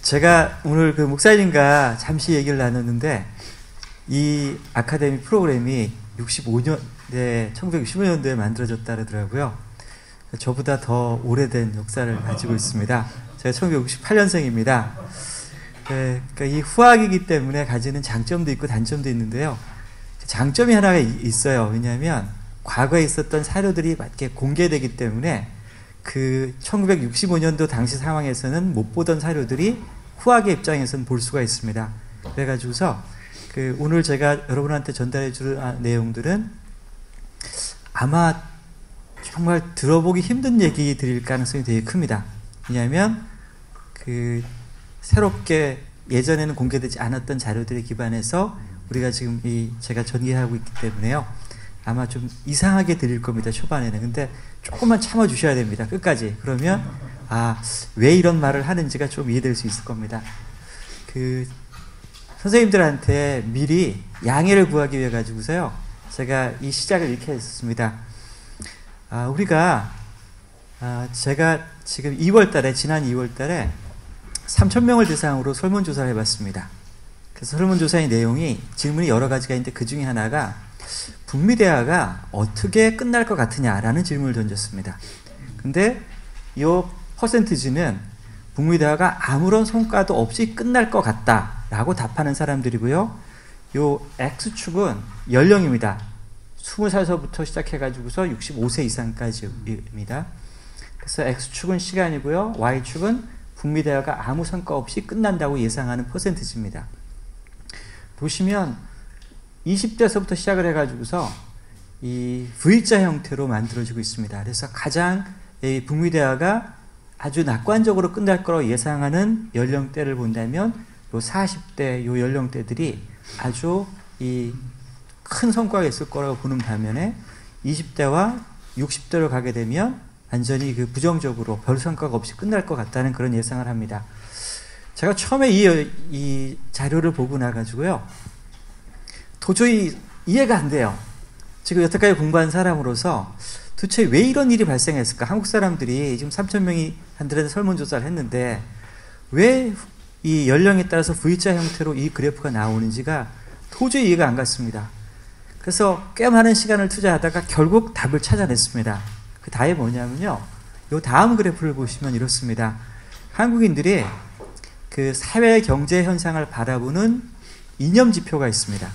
제가 오늘 목사님과 잠시 얘기를 나눴는데, 이 아카데미 프로그램이 1965년도에 만들어졌다 그러더라고요. 저보다 더 오래된 역사를 가지고 있습니다. 제가 1968년생입니다. 그러니까 이 후학이기 때문에 가지는 장점도 있고 단점도 있는데요. 장점이 하나가 있어요. 왜냐하면 과거에 있었던 사료들이 맞게 공개되기 때문에 1965년도 당시 상황에서는 못 보던 사료들이 후학의 입장에서는 볼 수가 있습니다. 그래가지고서 오늘 제가 여러분한테 전달해 줄 내용들은 아마 정말 들어보기 힘든 얘기 드릴 가능성이 되게 큽니다. 왜냐하면 새롭게 예전에는 공개되지 않았던 자료들에 기반해서 우리가 지금 제가 전개하고 있기 때문에요. 아마 좀 이상하게 드릴 겁니다. 초반에는. 근데 조금만 참아 주셔야 됩니다. 끝까지. 그러면 왜 이런 말을 하는지가 좀 이해될 수 있을 겁니다. 선생님들한테 미리 양해를 구하기 위해 가지고서요. 제가 이 시작을 이렇게 했습니다. 제가 지금 지난 2월 달에 3,000명을 대상으로 설문조사를 해봤습니다. 그래서 설문조사의 내용이 질문이 여러 가지가 있는데 그 중에 하나가 북미대화가 어떻게 끝날 것 같으냐라는 질문을 던졌습니다. 근데 이 퍼센티지는 북미대화가 아무런 성과도 없이 끝날 것 같다라고 답하는 사람들이고요. 요 X축은 연령입니다. 20살서부터 시작해가지고서 65세 이상까지입니다. 그래서 X축은 시간이고요. Y축은 북미대화가 아무 성과 없이 끝난다고 예상하는 퍼센티지입니다. 보시면 20대서부터 시작을 해가지고서 이 V자 형태로 만들어지고 있습니다. 그래서 가장 북미대화가 아주 낙관적으로 끝날 거라고 예상하는 연령대를 본다면 요 40대 요 연령대들이 아주 큰 성과가 있을 거라고 보는 반면에 20대와 60대로 가게 되면 완전히 부정적으로 별 성과가 없이 끝날 것 같다는 그런 예상을 합니다. 제가 처음에 이 자료를 보고 나가지고요. 도저히 이해가 안 돼요. 지금 여태까지 공부한 사람으로서 도대체 왜 이런 일이 발생했을까? 한국 사람들이 지금 3,000명이 한들한테 설문조사를 했는데 왜 이 연령에 따라서 V자 형태로 이 그래프가 나오는지가 도저히 이해가 안 갔습니다. 그래서 꽤 많은 시간을 투자하다가 결국 답을 찾아냈습니다. 그 답이 뭐냐면요. 이 다음 그래프를 보시면 이렇습니다. 한국인들이 사회 경제 현상을 바라보는 이념지표가 있습니다.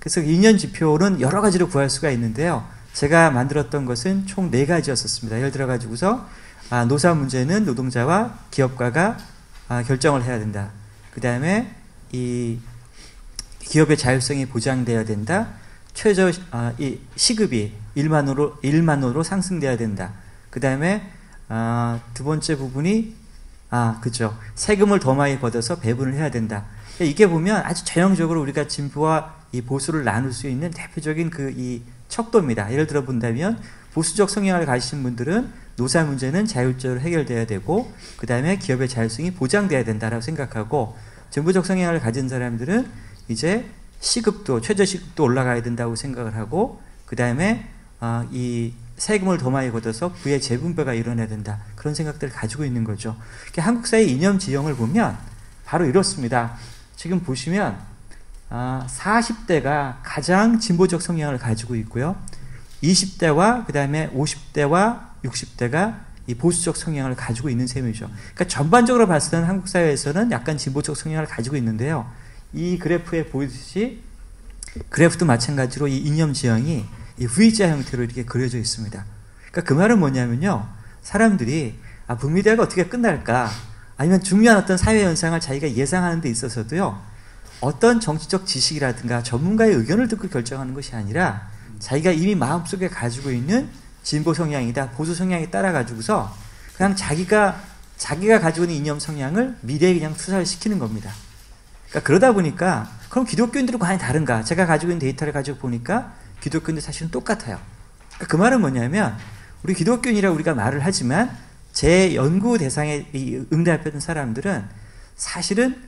그래서 이념지표는 여러 가지로 구할 수가 있는데요. 제가 만들었던 것은 총 4가지였었습니다. 예를 들어 가지고서 노사 문제는 노동자와 기업가가 결정을 해야 된다. 그 다음에 이 기업의 자율성이 보장되어야 된다. 이 시급이 1만 원으로 상승돼야 된다. 그 다음에 두 번째 부분이 그죠. 세금을 더 많이 걷어서 배분을 해야 된다. 이게 보면 아주 전형적으로 우리가 진보와 이 보수를 나눌 수 있는 대표적인 이 척도입니다. 예를 들어 본다면 보수적 성향을 가지신 분들은 노사 문제는 자율적으로 해결돼야 되고 그 다음에 기업의 자율성이 보장돼야 된다라고 생각하고 진보적 성향을 가진 사람들은 이제 시급도 최저시급도 올라가야 된다고 생각을 하고 그 다음에 이 세금을 더 많이 걷어서 부의 재분배가 일어나야 된다. 그런 생각들을 가지고 있는 거죠. 한국 사회 이념 지형을 보면 바로 이렇습니다. 지금 보시면 40대가 가장 진보적 성향을 가지고 있고요. 20대와 그 다음에 50대와 60대가 이 보수적 성향을 가지고 있는 셈이죠. 그러니까 전반적으로 봤을 때는 한국 사회에서는 약간 진보적 성향을 가지고 있는데요. 이 그래프에 보이듯이 그래프도 마찬가지로 이 이념 지형이 이 V자 형태로 이렇게 그려져 있습니다. 그러니까 그 말은 뭐냐면요. 사람들이 북미대화가 어떻게 끝날까? 아니면 중요한 어떤 사회 현상을 자기가 예상하는 데 있어서도요. 어떤 정치적 지식이라든가 전문가의 의견을 듣고 결정하는 것이 아니라 자기가 이미 마음속에 가지고 있는 진보 성향이다, 보수 성향에 따라 가지고서 그냥 자기가 가지고 있는 이념 성향을 미래에 그냥 투사를 시키는 겁니다. 그러니까 그러다 보니까 그럼 기독교인들은 과연 다른가? 제가 가지고 있는 데이터를 가지고 보니까 기독교인들 사실은 똑같아요. 그러니까 그 말은 뭐냐면 우리 기독교인이라고 우리가 말을 하지만 제 연구 대상에 응답했던 사람들은 사실은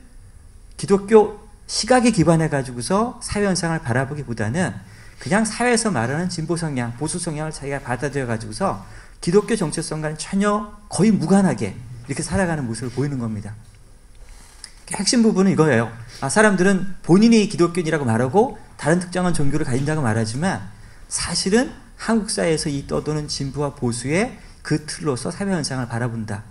기독교 시각에 기반해 가지고서 사회 현상을 바라보기보다는 그냥 사회에서 말하는 진보 성향, 보수 성향을 자기가 받아들여 가지고서 기독교 정체성과는 전혀 거의 무관하게 이렇게 살아가는 모습을 보이는 겁니다. 핵심 부분은 이거예요. 사람들은 본인이 기독교인이라고 말하고 다른 특정한 종교를 가진다고 말하지만 사실은 한국 사회에서 이 떠도는 진보와 보수의 그 틀로서 사회 현상을 바라본다.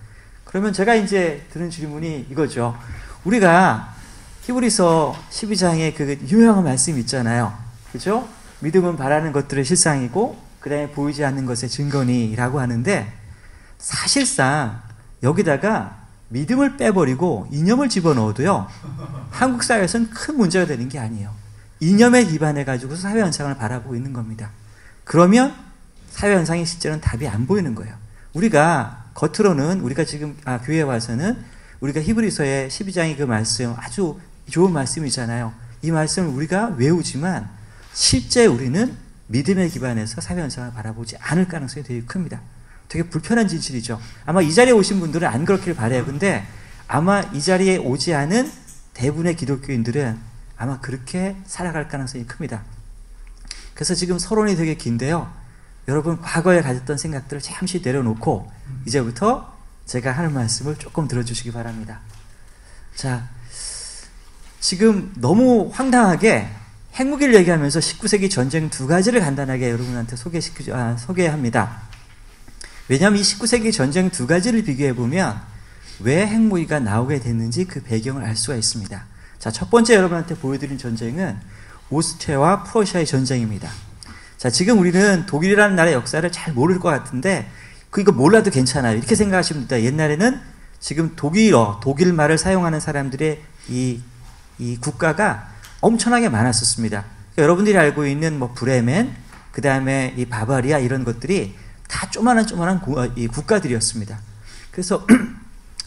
그러면 제가 이제 드는 질문이 이거죠. 우리가 히브리서 12장에 그 유명한 말씀 있잖아요. 그죠? 믿음은 바라는 것들의 실상이고 그 다음에 보이지 않는 것의 증거니라고 하는데 사실상 여기다가 믿음을 빼버리고 이념을 집어넣어도요. 한국 사회에서는 큰 문제가 되는 게 아니에요. 이념에 기반해가지고 사회 현상을 바라보고 있는 겁니다. 그러면 사회 현상이 실제로는 답이 안 보이는 거예요. 우리가 겉으로는 우리가 지금 교회에 와서는 우리가 히브리서의 12장의 그 말씀 아주 좋은 말씀이잖아요. 이 말씀을 우리가 외우지만 실제 우리는 믿음에 기반해서 사회 현상을 바라보지 않을 가능성이 되게 큽니다. 되게 불편한 진실이죠. 아마 이 자리에 오신 분들은 안 그렇길 바라요. 근데 아마 이 자리에 오지 않은 대부분의 기독교인들은 아마 그렇게 살아갈 가능성이 큽니다. 그래서 지금 서론이 되게 긴데요. 여러분 과거에 가졌던 생각들을 잠시 내려놓고 이제부터 제가 하는 말씀을 조금 들어주시기 바랍니다. 자, 지금 너무 황당하게 핵무기를 얘기하면서 19세기 전쟁 두 가지를 간단하게 여러분한테 소개합니다. 왜냐하면 이 19세기 전쟁 두 가지를 비교해보면 왜 핵무기가 나오게 됐는지 그 배경을 알 수가 있습니다. 자, 첫 번째 여러분한테 보여드린 전쟁은 오스트리아와 프러시아의 전쟁입니다. 자, 지금 우리는 독일이라는 나라의 역사를 잘 모를 것 같은데 이거 몰라도 괜찮아요. 이렇게 생각하시면 됩니다. 옛날에는 지금 독일 말을 사용하는 사람들의 이 국가가 엄청나게 많았었습니다. 그러니까 여러분들이 알고 있는 브레멘, 그 다음에 이 바바리아 이런 것들이 다 조만한 이 국가들이었습니다. 그래서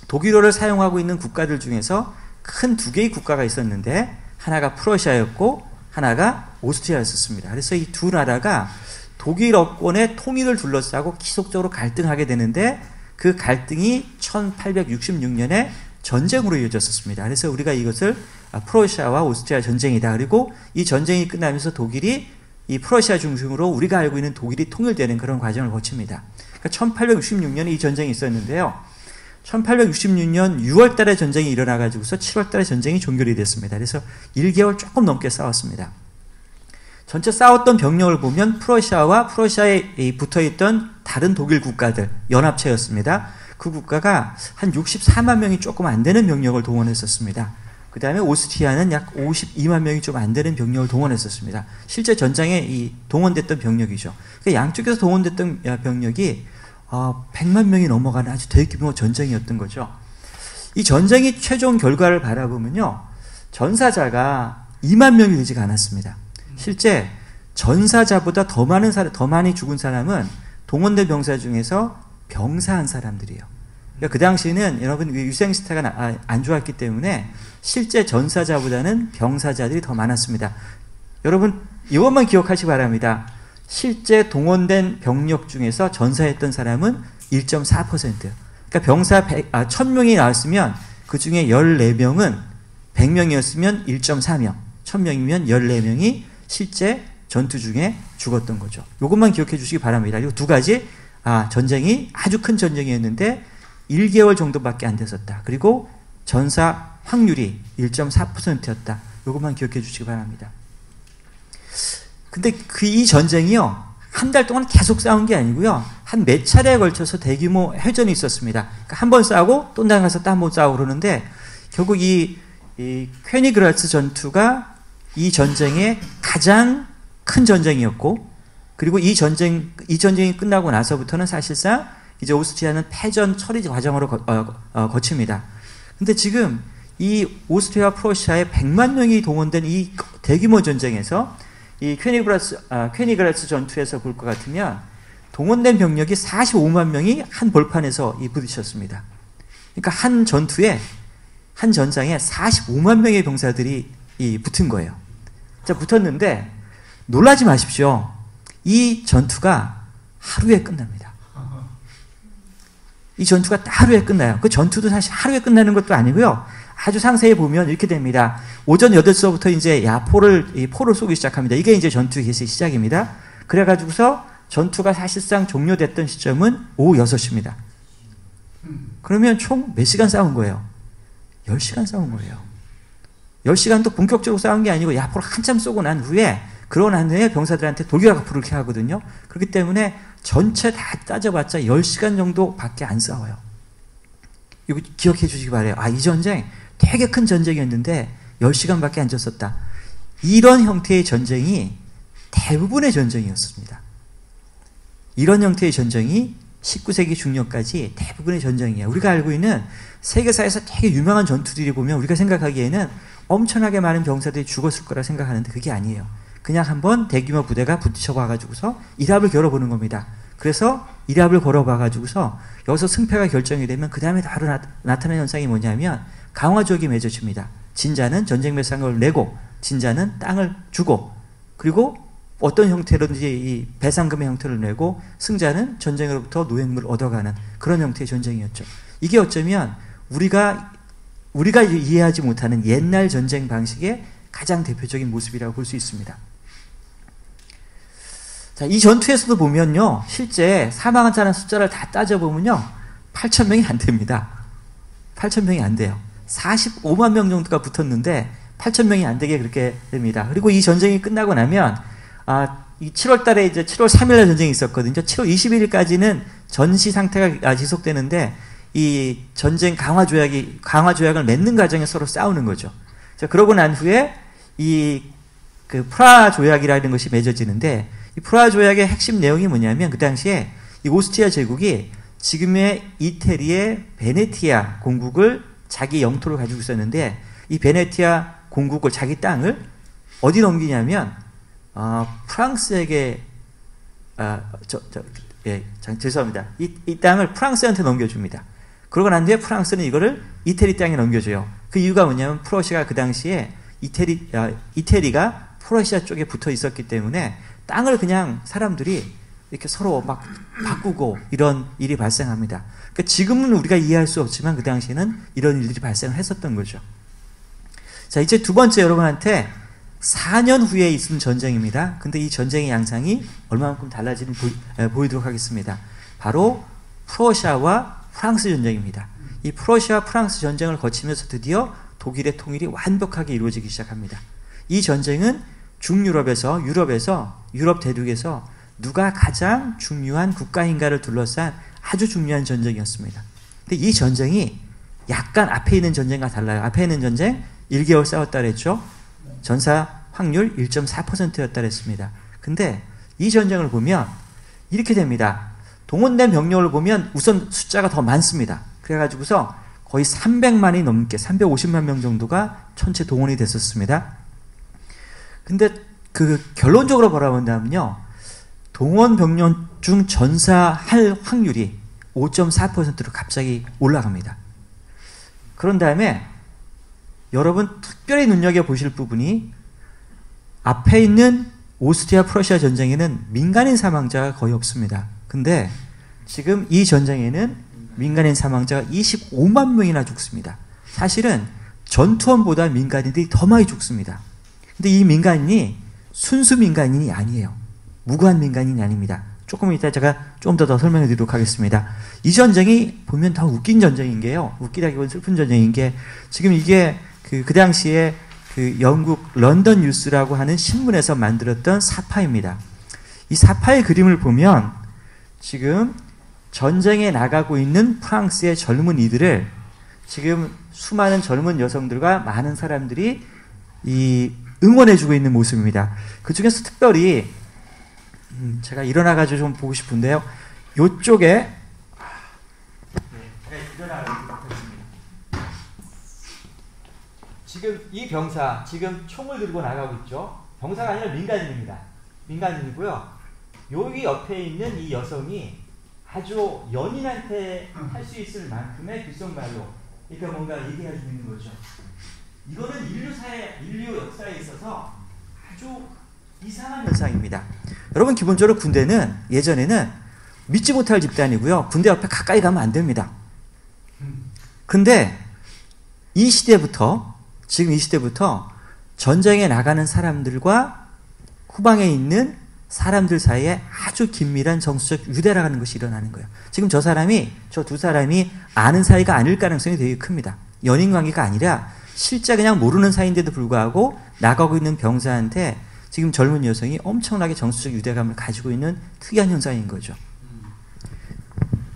독일어를 사용하고 있는 국가들 중에서 큰 두 개의 국가가 있었는데 하나가 프러시아였고 하나가 오스트리아였습니다. 그래서 이 두 나라가 독일어권의 통일을 둘러싸고 지속적으로 갈등하게 되는데 그 갈등이 1866년에 전쟁으로 이어졌었습니다. 그래서 우리가 이것을 프러시아와 오스트리아 전쟁이다. 그리고 이 전쟁이 끝나면서 독일이 이 프러시아 중심으로 우리가 알고 있는 독일이 통일되는 그런 과정을 거칩니다. 그러니까 1866년에 이 전쟁이 있었는데요. 1866년 6월 달에 전쟁이 일어나가지고서 7월 달에 전쟁이 종결이 됐습니다. 그래서 1개월 조금 넘게 싸웠습니다. 전체 싸웠던 병력을 보면 프러시아와 프러시아에 붙어있던 다른 독일 국가들, 연합체였습니다. 그 국가가 한 64만 명이 조금 안 되는 병력을 동원했었습니다. 그 다음에 오스트리아는 약 52만 명이 좀 안 되는 병력을 동원했었습니다. 실제 전장에 동원됐던 병력이죠. 그러니까 양쪽에서 동원됐던 병력이 100만 명이 넘어가는 아주 대규모 전쟁이었던 거죠. 이 전쟁의 최종 결과를 바라보면요. 전사자가 2만 명이 되지가 않았습니다. 실제 전사자보다 더 많이 죽은 사람은 동원된 병사 중에서 병사한 사람들이에요. 그러니까 그 당시에는 여러분 유생 시스템가 안 좋았기 때문에 실제 전사자보다는 병사자들이 더 많았습니다. 여러분 이것만 기억하시기 바랍니다. 실제 동원된 병력 중에서 전사했던 사람은 1.4%. 그러니까 병사 1000명이 나왔으면 그 중에 14명은 100명이었으면 1.4명, 1000명이면 14명이 실제 전투 중에 죽었던 거죠. 이것만 기억해 주시기 바랍니다. 그리고 두 가지, 전쟁이 아주 큰 전쟁이었는데 1개월 정도밖에 안 됐었다. 그리고 전사 확률이 1.4%였다. 이것만 기억해 주시기 바랍니다. 근데 이 전쟁이요, 한 달 동안 계속 싸운 게 아니고요, 한 몇 차례에 걸쳐서 대규모 회전이 있었습니다. 그러니까 한 번 싸우고 또 나가서 또 한 번 싸우고 그러는데 결국 이 퀘니그라츠 전투가 이 전쟁의 가장 큰 전쟁이었고, 그리고 이 전쟁이 끝나고 나서부터는 사실상 이제 오스트리아는 패전 처리 과정으로 거칩니다. 근데 지금 이 오스트리아 프러시아에 100만 명이 동원된 이 대규모 전쟁에서 이 퀘니그라츠 전투에서 볼 것 같으면 동원된 병력이 45만 명이 한 벌판에서 부딪혔습니다. 그러니까 한 전장에 45만 명의 병사들이 붙은 거예요. 자, 붙었는데 놀라지 마십시오. 이 전투가 하루에 끝납니다. 이 전투가 하루에 끝나요. 그 전투도 사실 하루에 끝나는 것도 아니고요. 아주 상세히 보면 이렇게 됩니다. 오전 8시부터 이제 포를 쏘기 시작합니다. 이게 이제 전투 개시 시작입니다. 그래가지고서 전투가 사실상 종료됐던 시점은 오후 6시입니다. 그러면 총 몇 시간 싸운 거예요? 10시간 싸운 거예요. 10시간도 본격적으로 싸운 게 아니고 야포를 한참 쏘고 난 후에 그러고 난 후에 병사들한테 돌격앞으로 이렇게 하거든요. 그렇기 때문에 전체 다 따져봤자 10시간 정도밖에 안 싸워요. 이거 기억해 주시기 바래요. 아, 이 전쟁 되게 큰 전쟁이었는데 10시간밖에 안 졌었다. 이런 형태의 전쟁이 대부분의 전쟁이었습니다. 이런 형태의 전쟁이 19세기 중년까지 대부분의 전쟁이에요. 우리가 알고 있는 세계사에서 되게 유명한 전투들이 보면 우리가 생각하기에는 엄청나게 많은 병사들이 죽었을 거라 생각하는데 그게 아니에요. 그냥 한번 대규모 부대가 부딪혀봐가지고서 일합을 걸어보는 겁니다. 그래서 일합을 걸어봐가지고서 여기서 승패가 결정이 되면 그 다음에 바로 나타나는 현상이 뭐냐면 강화조약이 맺어집니다. 진자는 전쟁 배상을 내고 진자는 땅을 주고 그리고 어떤 형태로든지 이 배상금의 형태를 내고 승자는 전쟁으로부터 노획물을 얻어가는 그런 형태의 전쟁이었죠. 이게 어쩌면 우리가 이해하지 못하는 옛날 전쟁 방식의 가장 대표적인 모습이라고 볼 수 있습니다. 자, 이 전투에서도 보면요, 실제 사망한 사람 숫자를 다 따져보면요, 8,000명이 안 됩니다. 8,000명이 안 돼요. 45만 명 정도가 붙었는데 8,000명이 안 되게 그렇게 됩니다. 그리고 이 전쟁이 끝나고 나면 이 7월 달에 이제 7월 3일날 전쟁이 있었거든요. 7월 21일까지는 전시 상태가 지속되는데 이 전쟁 강화 조약을 맺는 과정에 서로 싸우는 거죠. 자, 그러고 난 후에 그 프라하 조약이라는 것이 맺어지는데 이 프라하 조약의 핵심 내용이 뭐냐면 그 당시에 이 오스트리아 제국이 지금의 이태리의 베네티아 공국을 자기 영토를 가지고 있었는데 이 베네티아 공국을 자기 땅을 어디 넘기냐면 프랑스에게 죄송합니다. 이 땅을 프랑스한테 넘겨줍니다. 그러고 난 뒤에 프랑스는 이거를 이태리 땅에 넘겨줘요. 그 이유가 뭐냐면 프러시아가 그 당시에 이태리가 프러시아 쪽에 붙어 있었기 때문에 땅을 그냥 사람들이 이렇게 서로 막 바꾸고 이런 일이 발생합니다. 그러니까 지금은 우리가 이해할 수 없지만 그 당시에는 이런 일들이 발생을 했었던 거죠. 자, 이제 두 번째 여러분한테 4년 후에 있은 전쟁입니다. 근데 이 전쟁의 양상이 얼마만큼 달라지는지 보이도록 하겠습니다. 바로 프러시아와 프랑스 전쟁입니다. 이 프러시아 프랑스 전쟁을 거치면서 드디어 독일의 통일이 완벽하게 이루어지기 시작합니다. 이 전쟁은 중유럽에서 유럽 대륙에서 누가 가장 중요한 국가인가를 둘러싼 아주 중요한 전쟁이었습니다. 근데 이 전쟁이 약간 앞에 있는 전쟁과 달라요. 앞에 있는 전쟁 1개월 싸웠다 그랬죠. 전사 확률 1.4%였다 그랬습니다. 근데 이 전쟁을 보면 이렇게 됩니다. 동원된 병력을 보면 우선 숫자가 더 많습니다. 그래가지고서 거의 300만이 넘게 350만 명 정도가 전체 동원이 됐었습니다. 근데 그 결론적으로 바라본다면요, 동원 병력 중 전사할 확률이 5.4%로 갑자기 올라갑니다. 그런 다음에 여러분 특별히 눈여겨보실 부분이 앞에 있는 오스트리아 프러시아 전쟁에는 민간인 사망자가 거의 없습니다. 근데 지금 이 전쟁에는 민간인 사망자가 25만 명이나 죽습니다. 사실은 전투원보다 민간인들이 더 많이 죽습니다. 근데 이 민간인이 순수 민간인이 아니에요. 무고한 민간인이 아닙니다. 조금 이따 제가 좀 더 설명해 드리도록 하겠습니다. 이 전쟁이 보면 더 웃긴 전쟁인 게요. 웃기다기보다 슬픈 전쟁인 게 지금 이게 그 당시에 그 영국 런던 뉴스라고 하는 신문에서 만들었던 사파입니다. 이 사파의 그림을 보면 지금 전쟁에 나가고 있는 프랑스의 젊은이들을 지금 수많은 젊은 여성들과 많은 사람들이 응원해주고 있는 모습입니다. 그 중에서 특별히 제가 일어나가지고 좀 보고 싶은데요. 요쪽에 지금 이 병사 지금 총을 들고 나가고 있죠. 병사가 아니라 민간인입니다. 민간인이고요. 여기 옆에 있는 이 여성이 아주 연인한테 할 수 있을 만큼의 귓속말로 그러니까 뭔가 얘기할 수 있는 거죠. 이거는 인류 역사에 있어서 아주 이상한 현상입니다. 여러분 기본적으로 군대는 예전에는 믿지 못할 집단이고요. 군대 옆에 가까이 가면 안 됩니다. 근데 지금 이 시대부터 전쟁에 나가는 사람들과 후방에 있는 사람들 사이에 아주 긴밀한 정서적 유대라는 것이 일어나는 거예요. 지금 저 두 사람이 아는 사이가 아닐 가능성이 되게 큽니다. 연인 관계가 아니라 실제 그냥 모르는 사이인데도 불구하고 나가고 있는 병사한테 지금 젊은 여성이 엄청나게 정서적 유대감을 가지고 있는 특이한 현상인 거죠.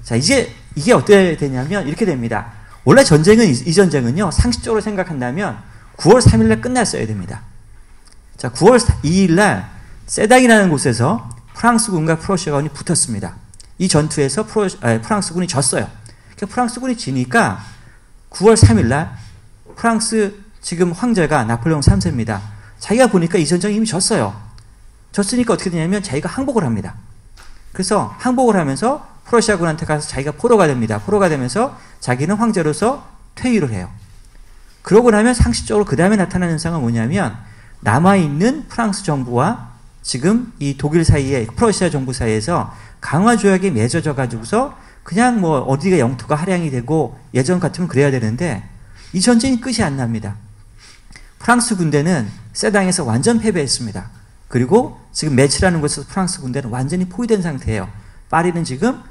자, 이제 이게 어떻게 되냐면 이렇게 됩니다. 원래 전쟁은, 이 전쟁은요, 상식적으로 생각한다면 9월 3일날 끝났어야 됩니다. 자, 9월 2일날 세당이라는 곳에서 프랑스군과 프러시아군이 붙었습니다. 이 전투에서 프랑스군이 졌어요. 그러니까 프랑스군이 지니까 9월 3일날 프랑스 지금 황제가 나폴레옹 3세입니다. 자기가 보니까 이 전쟁이 이미 졌어요. 졌으니까 어떻게 되냐면 자기가 항복을 합니다. 그래서 항복을 하면서 프러시아군한테 가서 자기가 포로가 됩니다. 포로가 되면서 자기는 황제로서 퇴위를 해요. 그러고 나면 상식적으로 그 다음에 나타나는 현상은 뭐냐면 남아있는 프랑스 정부와 지금 이 독일 사이에 프러시아 정부 사이에서 강화조약이 맺어져 가지고서 그냥 뭐 어디가 영토가 할양이 되고 예전 같으면 그래야 되는데 이 전쟁이 끝이 안 납니다. 프랑스 군대는 세당에서 완전 패배했습니다. 그리고 지금 메치라는 곳에서 프랑스 군대는 완전히 포위된 상태예요. 파리는 지금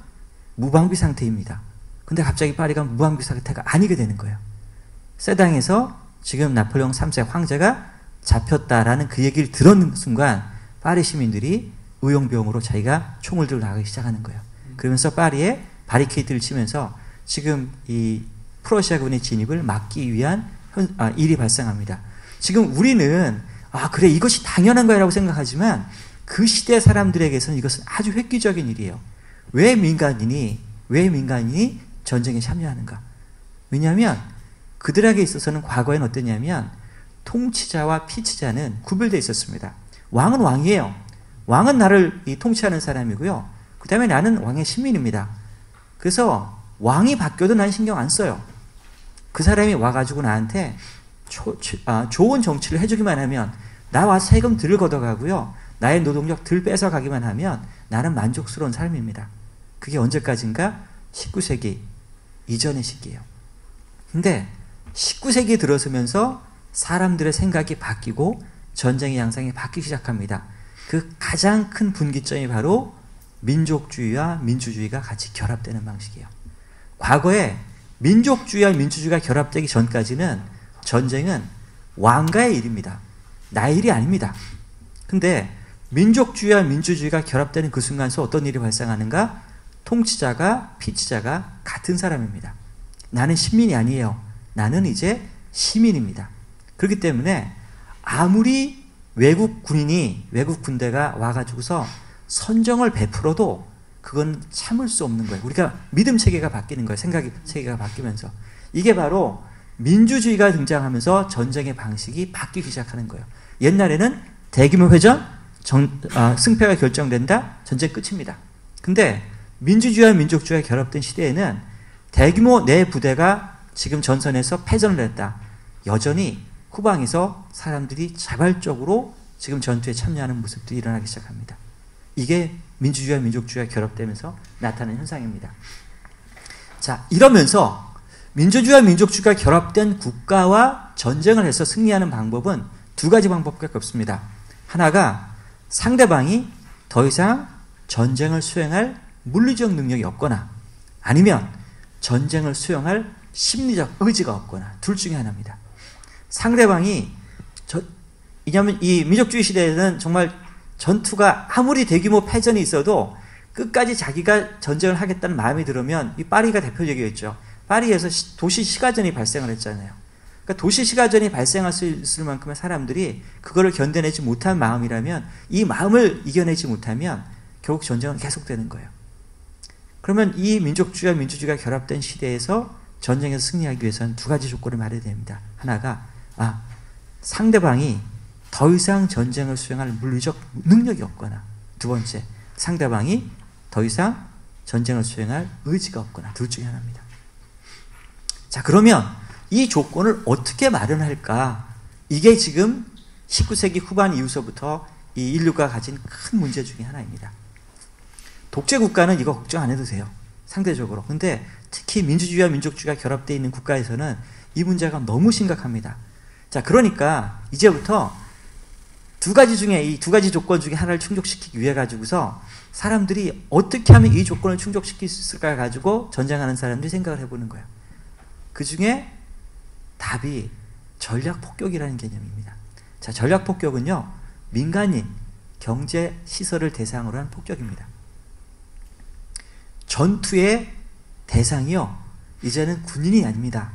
무방비 상태입니다. 근데 갑자기 파리가 무방비 상태가 아니게 되는 거예요. 세당에서 지금 나폴레옹 3세 황제가 잡혔다라는 그 얘기를 들었는 순간 파리 시민들이 의용병으로 자기가 총을 들고 나가기 시작하는 거예요. 그러면서 파리에 바리케이트를 치면서 지금 이 프러시아군의 진입을 막기 위한 일이 발생합니다. 지금 우리는 그래 이것이 당연한 거라고 생각하지만 그 시대 사람들에게서는 이것은 아주 획기적인 일이에요. 왜 민간인이 전쟁에 참여하는가? 왜냐하면 그들에게 있어서는 과거에는 어땠냐면 통치자와 피치자는 구별되어 있었습니다. 왕은 왕이에요. 왕은 나를 통치하는 사람이고요. 그 다음에 나는 왕의 시민입니다. 그래서 왕이 바뀌어도 난 신경 안 써요. 그 사람이 와가지고 나한테 좋은 정치를 해주기만 하면 나와 세금 덜 걷어가고요. 나의 노동력 덜 뺏어가기만 하면 나는 만족스러운 삶입니다. 그게 언제까지인가? 19세기 이전의 시기예요. 근데 19세기에 들어서면서 사람들의 생각이 바뀌고 전쟁의 양상이 바뀌기 시작합니다. 그 가장 큰 분기점이 바로 민족주의와 민주주의가 같이 결합되는 방식이에요. 과거에 민족주의와 민주주의가 결합되기 전까지는 전쟁은 왕가의 일입니다. 나의 일이 아닙니다. 근데 민족주의와 민주주의가 결합되는 그 순간에서 어떤 일이 발생하는가? 통치자가 피치자가 같은 사람입니다. 나는 신민이 아니에요. 나는 이제 시민입니다. 그렇기 때문에 아무리 외국 군대가 와가지고서 선정을 베풀어도 그건 참을 수 없는 거예요. 우리가 믿음 체계가 바뀌는 거예요. 생각 체계가 바뀌면서. 이게 바로 민주주의가 등장하면서 전쟁의 방식이 바뀌기 시작하는 거예요. 옛날에는 대규모 회전, 승패가 결정된다, 전쟁 끝입니다. 근데 민주주의와 민족주의가 결합된 시대에는 대규모 내 부대가 지금 전선에서 패전을 했다. 여전히 후방에서 사람들이 자발적으로 지금 전투에 참여하는 모습들이 일어나기 시작합니다. 이게 민주주의와 민족주의가 결합되면서 나타나는 현상입니다. 자, 이러면서 민주주의와 민족주의가 결합된 국가와 전쟁을 해서 승리하는 방법은 두 가지 방법밖에 없습니다. 하나가 상대방이 더 이상 전쟁을 수행할 물리적 능력이 없거나 아니면 전쟁을 수행할 심리적 의지가 없거나 둘 중에 하나입니다. 상대방이 왜냐하면 이 민족주의 시대에는 정말 전투가 아무리 대규모 패전이 있어도 끝까지 자기가 전쟁을 하겠다는 마음이 들으면 이 파리가 대표적이었죠. 파리에서 도시 시가전이 발생을 했잖아요. 그러니까 도시 시가전이 발생할 수 있을 만큼의 사람들이 그거를 견뎌내지 못한 마음이라면 이 마음을 이겨내지 못하면 결국 전쟁은 계속되는 거예요. 그러면 이 민족주의와 민주주의가 결합된 시대에서 전쟁에서 승리하기 위해서는 두 가지 조건을 말해야 됩니다. 하나가 상대방이 더 이상 전쟁을 수행할 물리적 능력이 없거나 두 번째, 상대방이 더 이상 전쟁을 수행할 의지가 없거나 둘 중에 하나입니다. 자, 그러면 이 조건을 어떻게 마련할까? 이게 지금 19세기 후반 이후서부터 이 인류가 가진 큰 문제 중에 하나입니다. 독재 국가는 이거 걱정 안 해도 돼요. 상대적으로. 근데 특히 민주주의와 민족주의가 결합되어 있는 국가에서는 이 문제가 너무 심각합니다. 자, 그러니까 이제부터 이 두 가지 조건 중에 하나를 충족시키기 위해 가지고서 사람들이 어떻게 하면 이 조건을 충족시킬 수 있을까 가지고 전쟁하는 사람들이 생각을 해보는 거예요. 그 중에 답이 전략 폭격이라는 개념입니다. 자, 전략 폭격은요, 민간인, 경제 시설을 대상으로 한 폭격입니다. 전투의 대상이요, 이제는 군인이 아닙니다.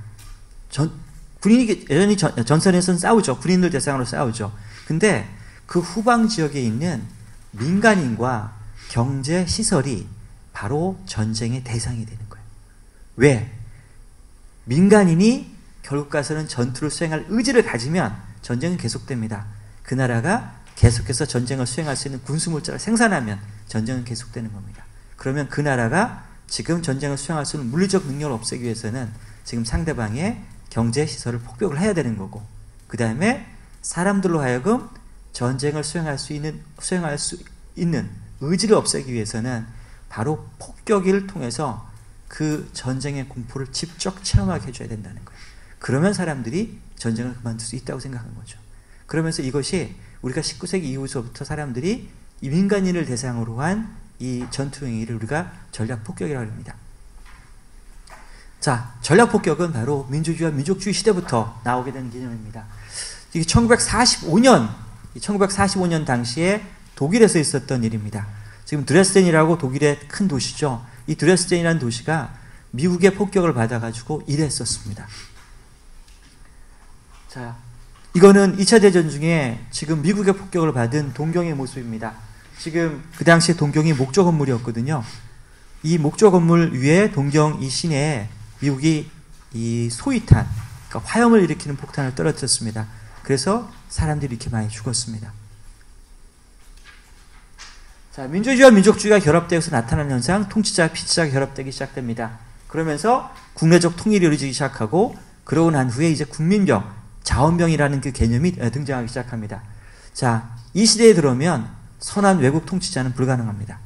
군인이 여전히 전선에서는 싸우죠. 군인들 대상으로 싸우죠. 근데 그 후방 지역에 있는 민간인과 경제 시설이 바로 전쟁의 대상이 되는 거예요. 왜? 민간인이 결국 가서는 전투를 수행할 의지를 가지면 전쟁은 계속됩니다. 그 나라가 계속해서 전쟁을 수행할 수 있는 군수물자를 생산하면 전쟁은 계속되는 겁니다. 그러면 그 나라가 지금 전쟁을 수행할 수 있는 물리적 능력을 없애기 위해서는 지금 상대방의 경제 시설을 폭격을 해야 되는 거고, 그 다음에 사람들로 하여금 전쟁을 수행할 수 있는 의지를 없애기 위해서는 바로 폭격을 통해서 그 전쟁의 공포를 직접 체험하게 해줘야 된다는 거예요. 그러면 사람들이 전쟁을 그만둘 수 있다고 생각한 거죠. 그러면서 이것이 우리가 19세기 이후서부터 사람들이 이 민간인을 대상으로 한 이 전투 행위를 우리가 전략 폭격이라고 합니다. 자, 전략 폭격은 바로 민주주의와 민족주의 시대부터 나오게 된 개념입니다. 이게 1945년 당시에 독일에서 있었던 일입니다. 지금 드레스덴이라고 독일의 큰 도시죠. 이 드레스덴이라는 도시가 미국의 폭격을 받아가지고 이랬었습니다. 자, 이거는 2차 대전 중에 지금 미국의 폭격을 받은 동경의 모습입니다. 지금 그 당시에 동경이 목조 건물이었거든요. 이 목조 건물 위에 동경 이 시내에 미국이 이 소위탄, 그러니까 화염을 일으키는 폭탄을 떨어뜨렸습니다. 그래서 사람들이 이렇게 많이 죽었습니다. 자, 민주주의와 민족주의가 결합되어서 나타나는 현상, 통치자, 피치자가 결합되기 시작됩니다. 그러면서 국내적 통일이 이루어지기 시작하고, 그러고 난 후에 이제 국민병, 자원병이라는 그 개념이 등장하기 시작합니다. 자, 이 시대에 들어오면 선한 외국 통치자는 불가능합니다.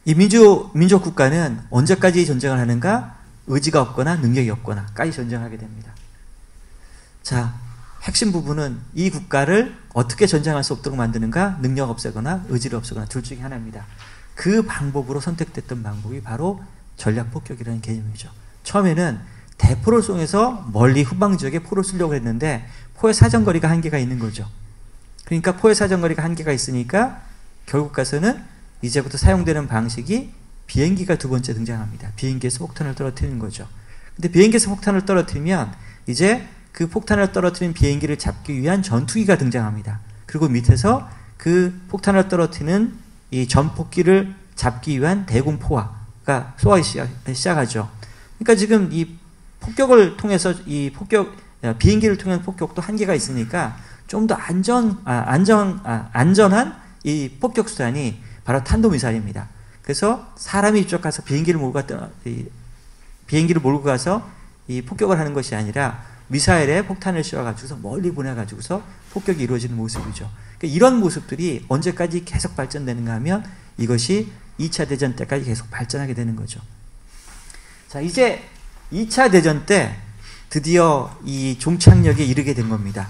이 민족 국가는 언제까지 전쟁을 하는가? 의지가 없거나 능력이 없거나까지 전쟁하게 됩니다. 자, 핵심 부분은 이 국가를 어떻게 전쟁할 수 없도록 만드는가? 능력 없애거나 의지를 없애거나 둘 중에 하나입니다. 그 방법으로 선택됐던 방법이 바로 전략 폭격이라는 개념이죠. 처음에는 대포를 쏘면서 멀리 후방 지역에 포를 쏘려고 했는데 포의 사정거리가 한계가 있는 거죠. 그러니까 포의 사정거리가 한계가 있으니까 결국 가서는 이제부터 사용되는 방식이 비행기가 두 번째 등장합니다. 비행기에서 폭탄을 떨어뜨리는 거죠. 근데 비행기에서 폭탄을 떨어뜨리면 이제 그 폭탄을 떨어뜨린 비행기를 잡기 위한 전투기가 등장합니다. 그리고 밑에서 그 폭탄을 떨어뜨리는 이 전폭기를 잡기 위한 대공포화가 쏘아기 시작하죠. 그러니까 지금 이 폭격을 통해서 비행기를 통한 폭격도 한계가 있으니까 좀 더 안전한 이 폭격 수단이 바로 탄도미사일입니다. 그래서 사람이 이쪽 가서 비행기를 몰고 가서 이 폭격을 하는 것이 아니라 미사일에 폭탄을 씌워가지고서 멀리 보내가지고서 폭격이 이루어지는 모습이죠. 그러니까 이런 모습들이 언제까지 계속 발전되는가 하면 이것이 2차 대전 때까지 계속 발전하게 되는 거죠. 자, 이제 2차 대전 때 드디어 이 종착역에 이르게 된 겁니다.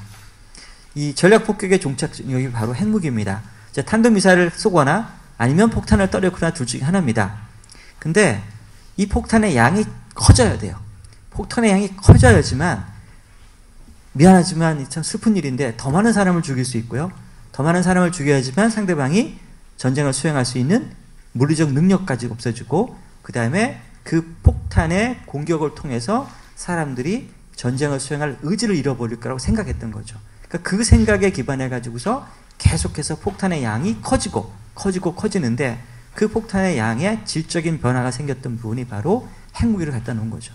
이 전략 폭격의 종착역이 바로 핵무기입니다. 탄도미사일을 쏘거나 아니면 폭탄을 떨어뜨리거나 둘 중에 하나입니다. 근데 이 폭탄의 양이 커져야 돼요. 폭탄의 양이 커져야지만, 미안하지만 참 슬픈 일인데 더 많은 사람을 죽일 수 있고요. 더 많은 사람을 죽여야지만 상대방이 전쟁을 수행할 수 있는 물리적 능력까지 없어지고, 그 다음에 그 폭탄의 공격을 통해서 사람들이 전쟁을 수행할 의지를 잃어버릴 거라고 생각했던 거죠. 그러니까 그 생각에 기반해 가지고서 계속해서 폭탄의 양이 커지는데 그 폭탄의 양에 질적인 변화가 생겼던 부분이 바로 핵무기를 갖다 놓은 거죠.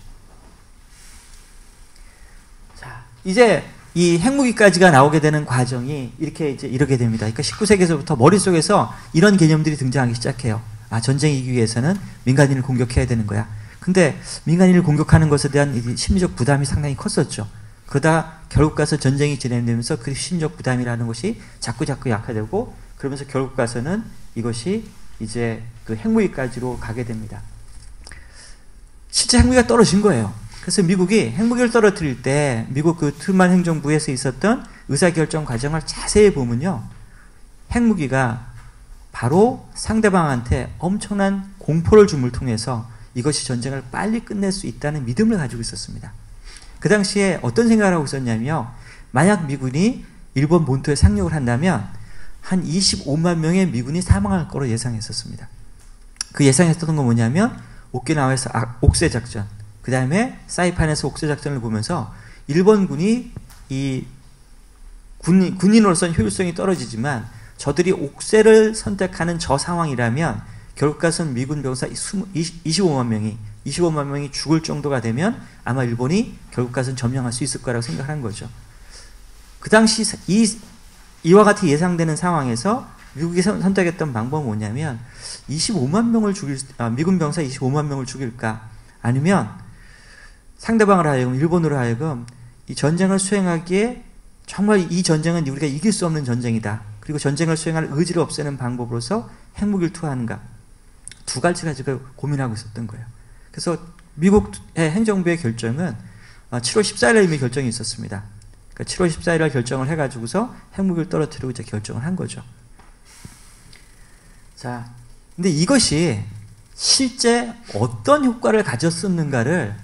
자, 이제 이 핵무기까지가 나오게 되는 과정이 이렇게 됩니다. 그러니까 19세기에서부터 머릿속에서 이런 개념들이 등장하기 시작해요. 아, 전쟁이 이기기 위해서는 민간인을 공격해야 되는 거야. 근데 민간인을 공격하는 것에 대한 심리적 부담이 상당히 컸었죠. 그러다 결국 가서 전쟁이 진행되면서 그 심리적 부담이라는 것이 자꾸 약화되고, 그러면서 결국 가서는 이것이 이제 그 핵무기까지로 가게 됩니다. 실제 핵무기가 떨어진 거예요. 그래서 미국이 핵무기를 떨어뜨릴 때 미국 그 트루만 행정부에서 있었던 의사결정 과정을 자세히 보면요, 핵무기가 바로 상대방한테 엄청난 공포를 줌을 통해서 이것이 전쟁을 빨리 끝낼 수 있다는 믿음을 가지고 있었습니다. 그 당시에 어떤 생각을 하고 있었냐면요. 만약 미군이 일본 본토에 상륙을 한다면 한 25만 명의 미군이 사망할 거로 예상했었습니다. 그 예상했던 건 뭐냐면 오키나와에서 옥새 작전, 그 다음에 사이판에서 옥새 작전을 보면서 일본군이 이 군인으로서는 효율성이 떨어지지만 저들이 옥새를 선택하는 저 상황이라면 결국 가서는 미군 병사 25만 명이 죽을 정도가 되면 아마 일본이 결국 가서는 점령할 수 있을 거라고 생각한 거죠. 그 당시 이와 같이 예상되는 상황에서 미국이 선택했던 방법은 뭐냐면 25만 명을 미군 병사 25만 명을 죽일까? 아니면 상대방을 하여금, 일본으로 하여금 이 전쟁을 수행하기에 정말 이 전쟁은 우리가 이길 수 없는 전쟁이다. 그리고 전쟁을 수행할 의지를 없애는 방법으로서 핵무기를 투하하는가. 두 가지가 지금 고민하고 있었던 거예요. 그래서 미국의 행정부의 결정은 7월 14일에 이미 결정이 있었습니다. 그러니까 7월 14일에 결정을 해가지고서 핵무기를 떨어뜨리고 이제 결정을 한 거죠. 자, 근데 이것이 실제 어떤 효과를 가졌었는가를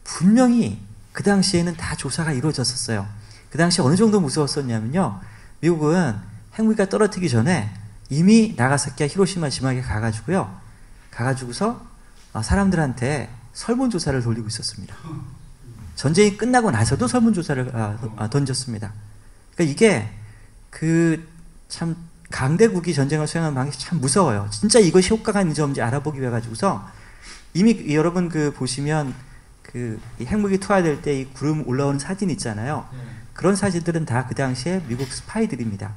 분명히 그 당시에는 다 조사가 이루어졌었어요. 그 당시에 어느 정도 무서웠었냐면요. 미국은 핵무기가 떨어뜨리기 전에 이미 나가사키와 히로시마, 지마에 가가지고서 사람들한테 설문조사를 돌리고 있었습니다. 전쟁이 끝나고 나서도 설문조사를 던졌습니다. 그러니까 이게 참 강대국이 전쟁을 수행하는 방식이 참 무서워요. 진짜 이것이 효과가 있는지 없는지 알아보기 위해 가지고서 이미 여러분 보시면 이 핵무기 투하될 때 이 구름 올라오는 사진 있잖아요. 그런 사진들은 다 그 당시에 미국 스파이들입니다.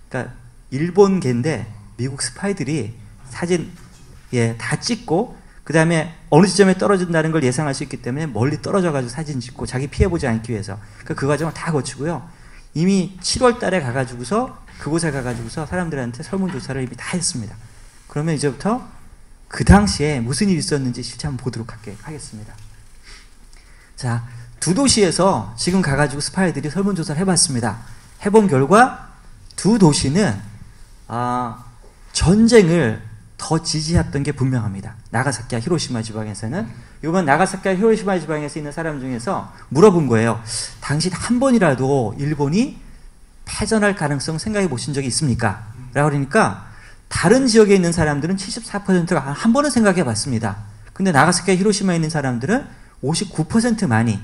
그러니까 일본계인데 미국 스파이들이 사진 다 찍고 그 다음에 어느 지점에 떨어진다는 걸 예상할 수 있기 때문에 멀리 떨어져가지고 사진 찍고 자기 피해보지 않기 위해서 그 과정을 다 거치고요. 이미 7월 달에 가가지고서 그곳에 가가지고서 사람들한테 설문조사를 이미 다 했습니다. 그러면 이제부터 그 당시에 무슨 일이 있었는지 실제 한번 보도록 하겠습니다. 자, 두 도시에서 지금 가가지고 스파이들이 설문조사를 해봤습니다. 해본 결과 두 도시는 전쟁을 더 지지했던 게 분명합니다. 나가사키와 히로시마 지방에서는. 이번 나가사키와 히로시마 지방에서 있는 사람 중에서 물어본 거예요. 당신 한 번이라도 일본이 패전할 가능성 생각해 보신 적이 있습니까? 라고 그러니까 다른 지역에 있는 사람들은 74%가 한 번은 생각해 봤습니다. 근데 나가사키와 히로시마에 있는 사람들은 59% 많이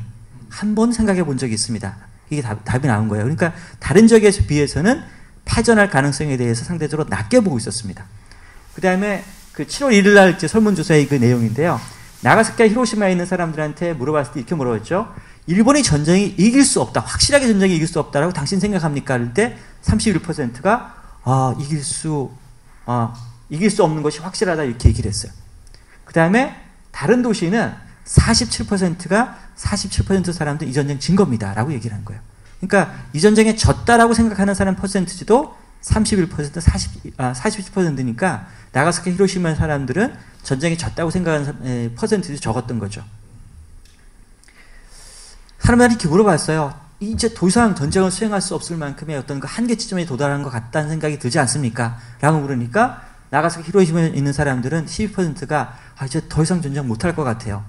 한 번 생각해 본 적이 있습니다. 이게 답이 나온 거예요. 그러니까 다른 지역에 비해서는 패전할 가능성에 대해서 상대적으로 낮게 보고 있었습니다. 그 다음에 7월 1일 날 설문조사의 그 내용인데요. 나가사키와 히로시마에 있는 사람들한테 물어봤을 때 이렇게 물어봤죠. 일본이 전쟁이 이길 수 없다. 확실하게 전쟁이 이길 수 없다라고 당신 생각합니까? 할 때 31%가 이길 수 없는 것이 확실하다 이렇게 얘기를 했어요. 그 다음에 다른 도시는 47% 사람들 이 전쟁 진 겁니다. 라고 얘기를 한 거예요. 그러니까 이 전쟁에 졌다라고 생각하는 사람 퍼센트지도 31%, 47%니까 나가사키 히로시마 사람들은 전쟁에 졌다고 생각하는 퍼센트도 적었던 거죠. 사람들이 이렇게 물어봤어요. 이제 더 이상 전쟁을 수행할 수 없을 만큼의 어떤 그 한계 지점에 도달한 것 같다는 생각이 들지 않습니까? 라고 물으니까 나가사키 히로시마에 있는 사람들은 12%가 이제 더 이상 전쟁 못할 것 같아요.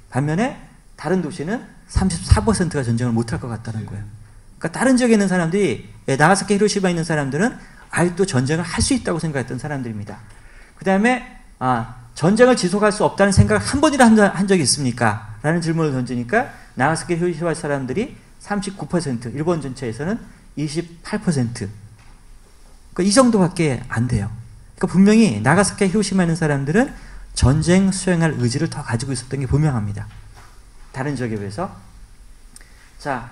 반면에 다른 도시는 34%가 전쟁을 못할 것 같다는 거예요. 그러니까 다른 지역에 있는 사람들이 나가사키 히로시마에 있는 사람들은 아직도 전쟁을 할 수 있다고 생각했던 사람들입니다. 그 다음에 전쟁을 지속할 수 없다는 생각을 한 번이라 한 적이 있습니까? 라는 질문을 던지니까 나가사키 히로시마 사람들이 39%, 일본 전체에서는 28%. 그러니까 이 정도밖에 안 돼요. 그러니까 분명히 나가사키 히로시마에 있는 사람들은 전쟁 수행할 의지를 더 가지고 있었던 게 분명합니다. 다른 지역에 비해서. 자,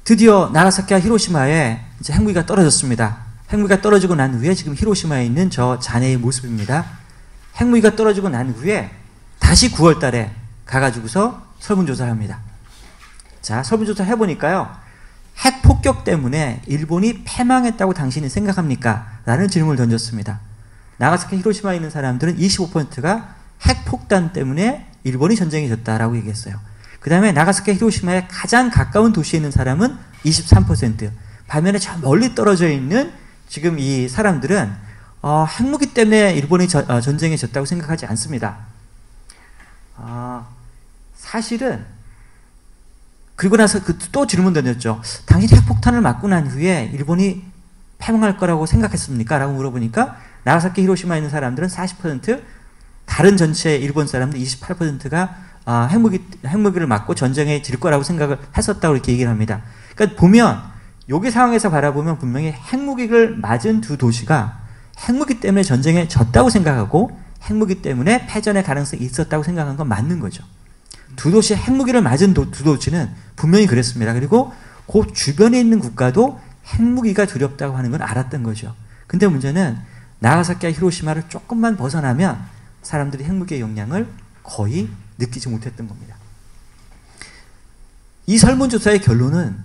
드디어 나가사키와 히로시마에 이제 핵무기가 떨어졌습니다. 핵무기가 떨어지고 난 후에 지금 히로시마에 있는 저 잔해의 모습입니다. 핵무기가 떨어지고 난 후에 다시 9월 달에 가가지고서 설문조사를 합니다. 자, 설문조사 해보니까요. 핵 폭격 때문에 일본이 패망했다고 당신이 생각합니까? 라는 질문을 던졌습니다. 나가사키 히로시마에 있는 사람들은 25%가 핵 폭탄 때문에 일본이 전쟁에 졌다라고 얘기했어요. 그 다음에 나가사키 히로시마에 가장 가까운 도시에 있는 사람은 23%. 반면에 저 멀리 떨어져 있는 지금 이 사람들은 핵무기 때문에 일본이 전쟁에 졌다고 생각하지 않습니다. 사실은 그리고 나서 또 질문 던졌죠. 당신이 핵폭탄을 맞고 난 후에 일본이 패망할 거라고 생각했습니까? 라고 물어보니까 나가사키 히로시마에 있는 사람들은 40%, 다른 전체 일본 사람들 28%가 핵무기를 맞고 전쟁에 질 거라고 생각을 했었다고 이렇게 얘기를 합니다. 그러니까 보면 여기 상황에서 바라보면 분명히 핵무기를 맞은 두 도시가 핵무기 때문에 전쟁에 졌다고 생각하고 핵무기 때문에 패전의 가능성이 있었다고 생각한 건 맞는 거죠. 두 도시 핵무기를 맞은 두 도시는 분명히 그랬습니다. 그리고 그 주변에 있는 국가도 핵무기가 두렵다고 하는 건 알았던 거죠. 근데 문제는 나가사키와 히로시마를 조금만 벗어나면 사람들이 핵무기의 영향을 거의 느끼지 못했던 겁니다. 이 설문조사의 결론은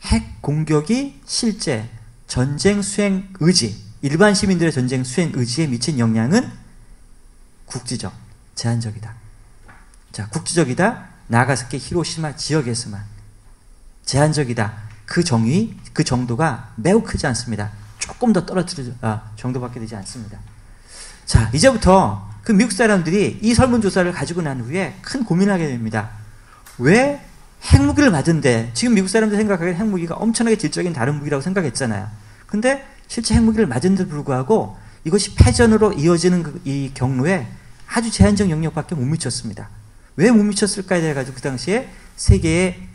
핵 공격이 실제 전쟁 수행 의지, 일반 시민들의 전쟁 수행 의지에 미친 영향은 국지적, 제한적이다. 자, 국지적이다. 나가사키, 히로시마 지역에서만. 제한적이다. 그 정도가 매우 크지 않습니다. 조금 더 떨어뜨릴 정도밖에 되지 않습니다. 자, 이제부터 그 미국 사람들이 이 설문조사를 가지고 난 후에 큰 고민을 하게 됩니다. 왜 핵무기를 맞은데, 지금 미국 사람들 생각하기엔 핵무기가 엄청나게 질적인 다른 무기라고 생각했잖아요. 근데 실제 핵무기를 맞은데도 불구하고 이것이 패전으로 이어지는 이 경로에 아주 제한적 영역밖에 못 미쳤습니다. 왜 못 미쳤을까에 대해 가지고 그 당시에 세 개의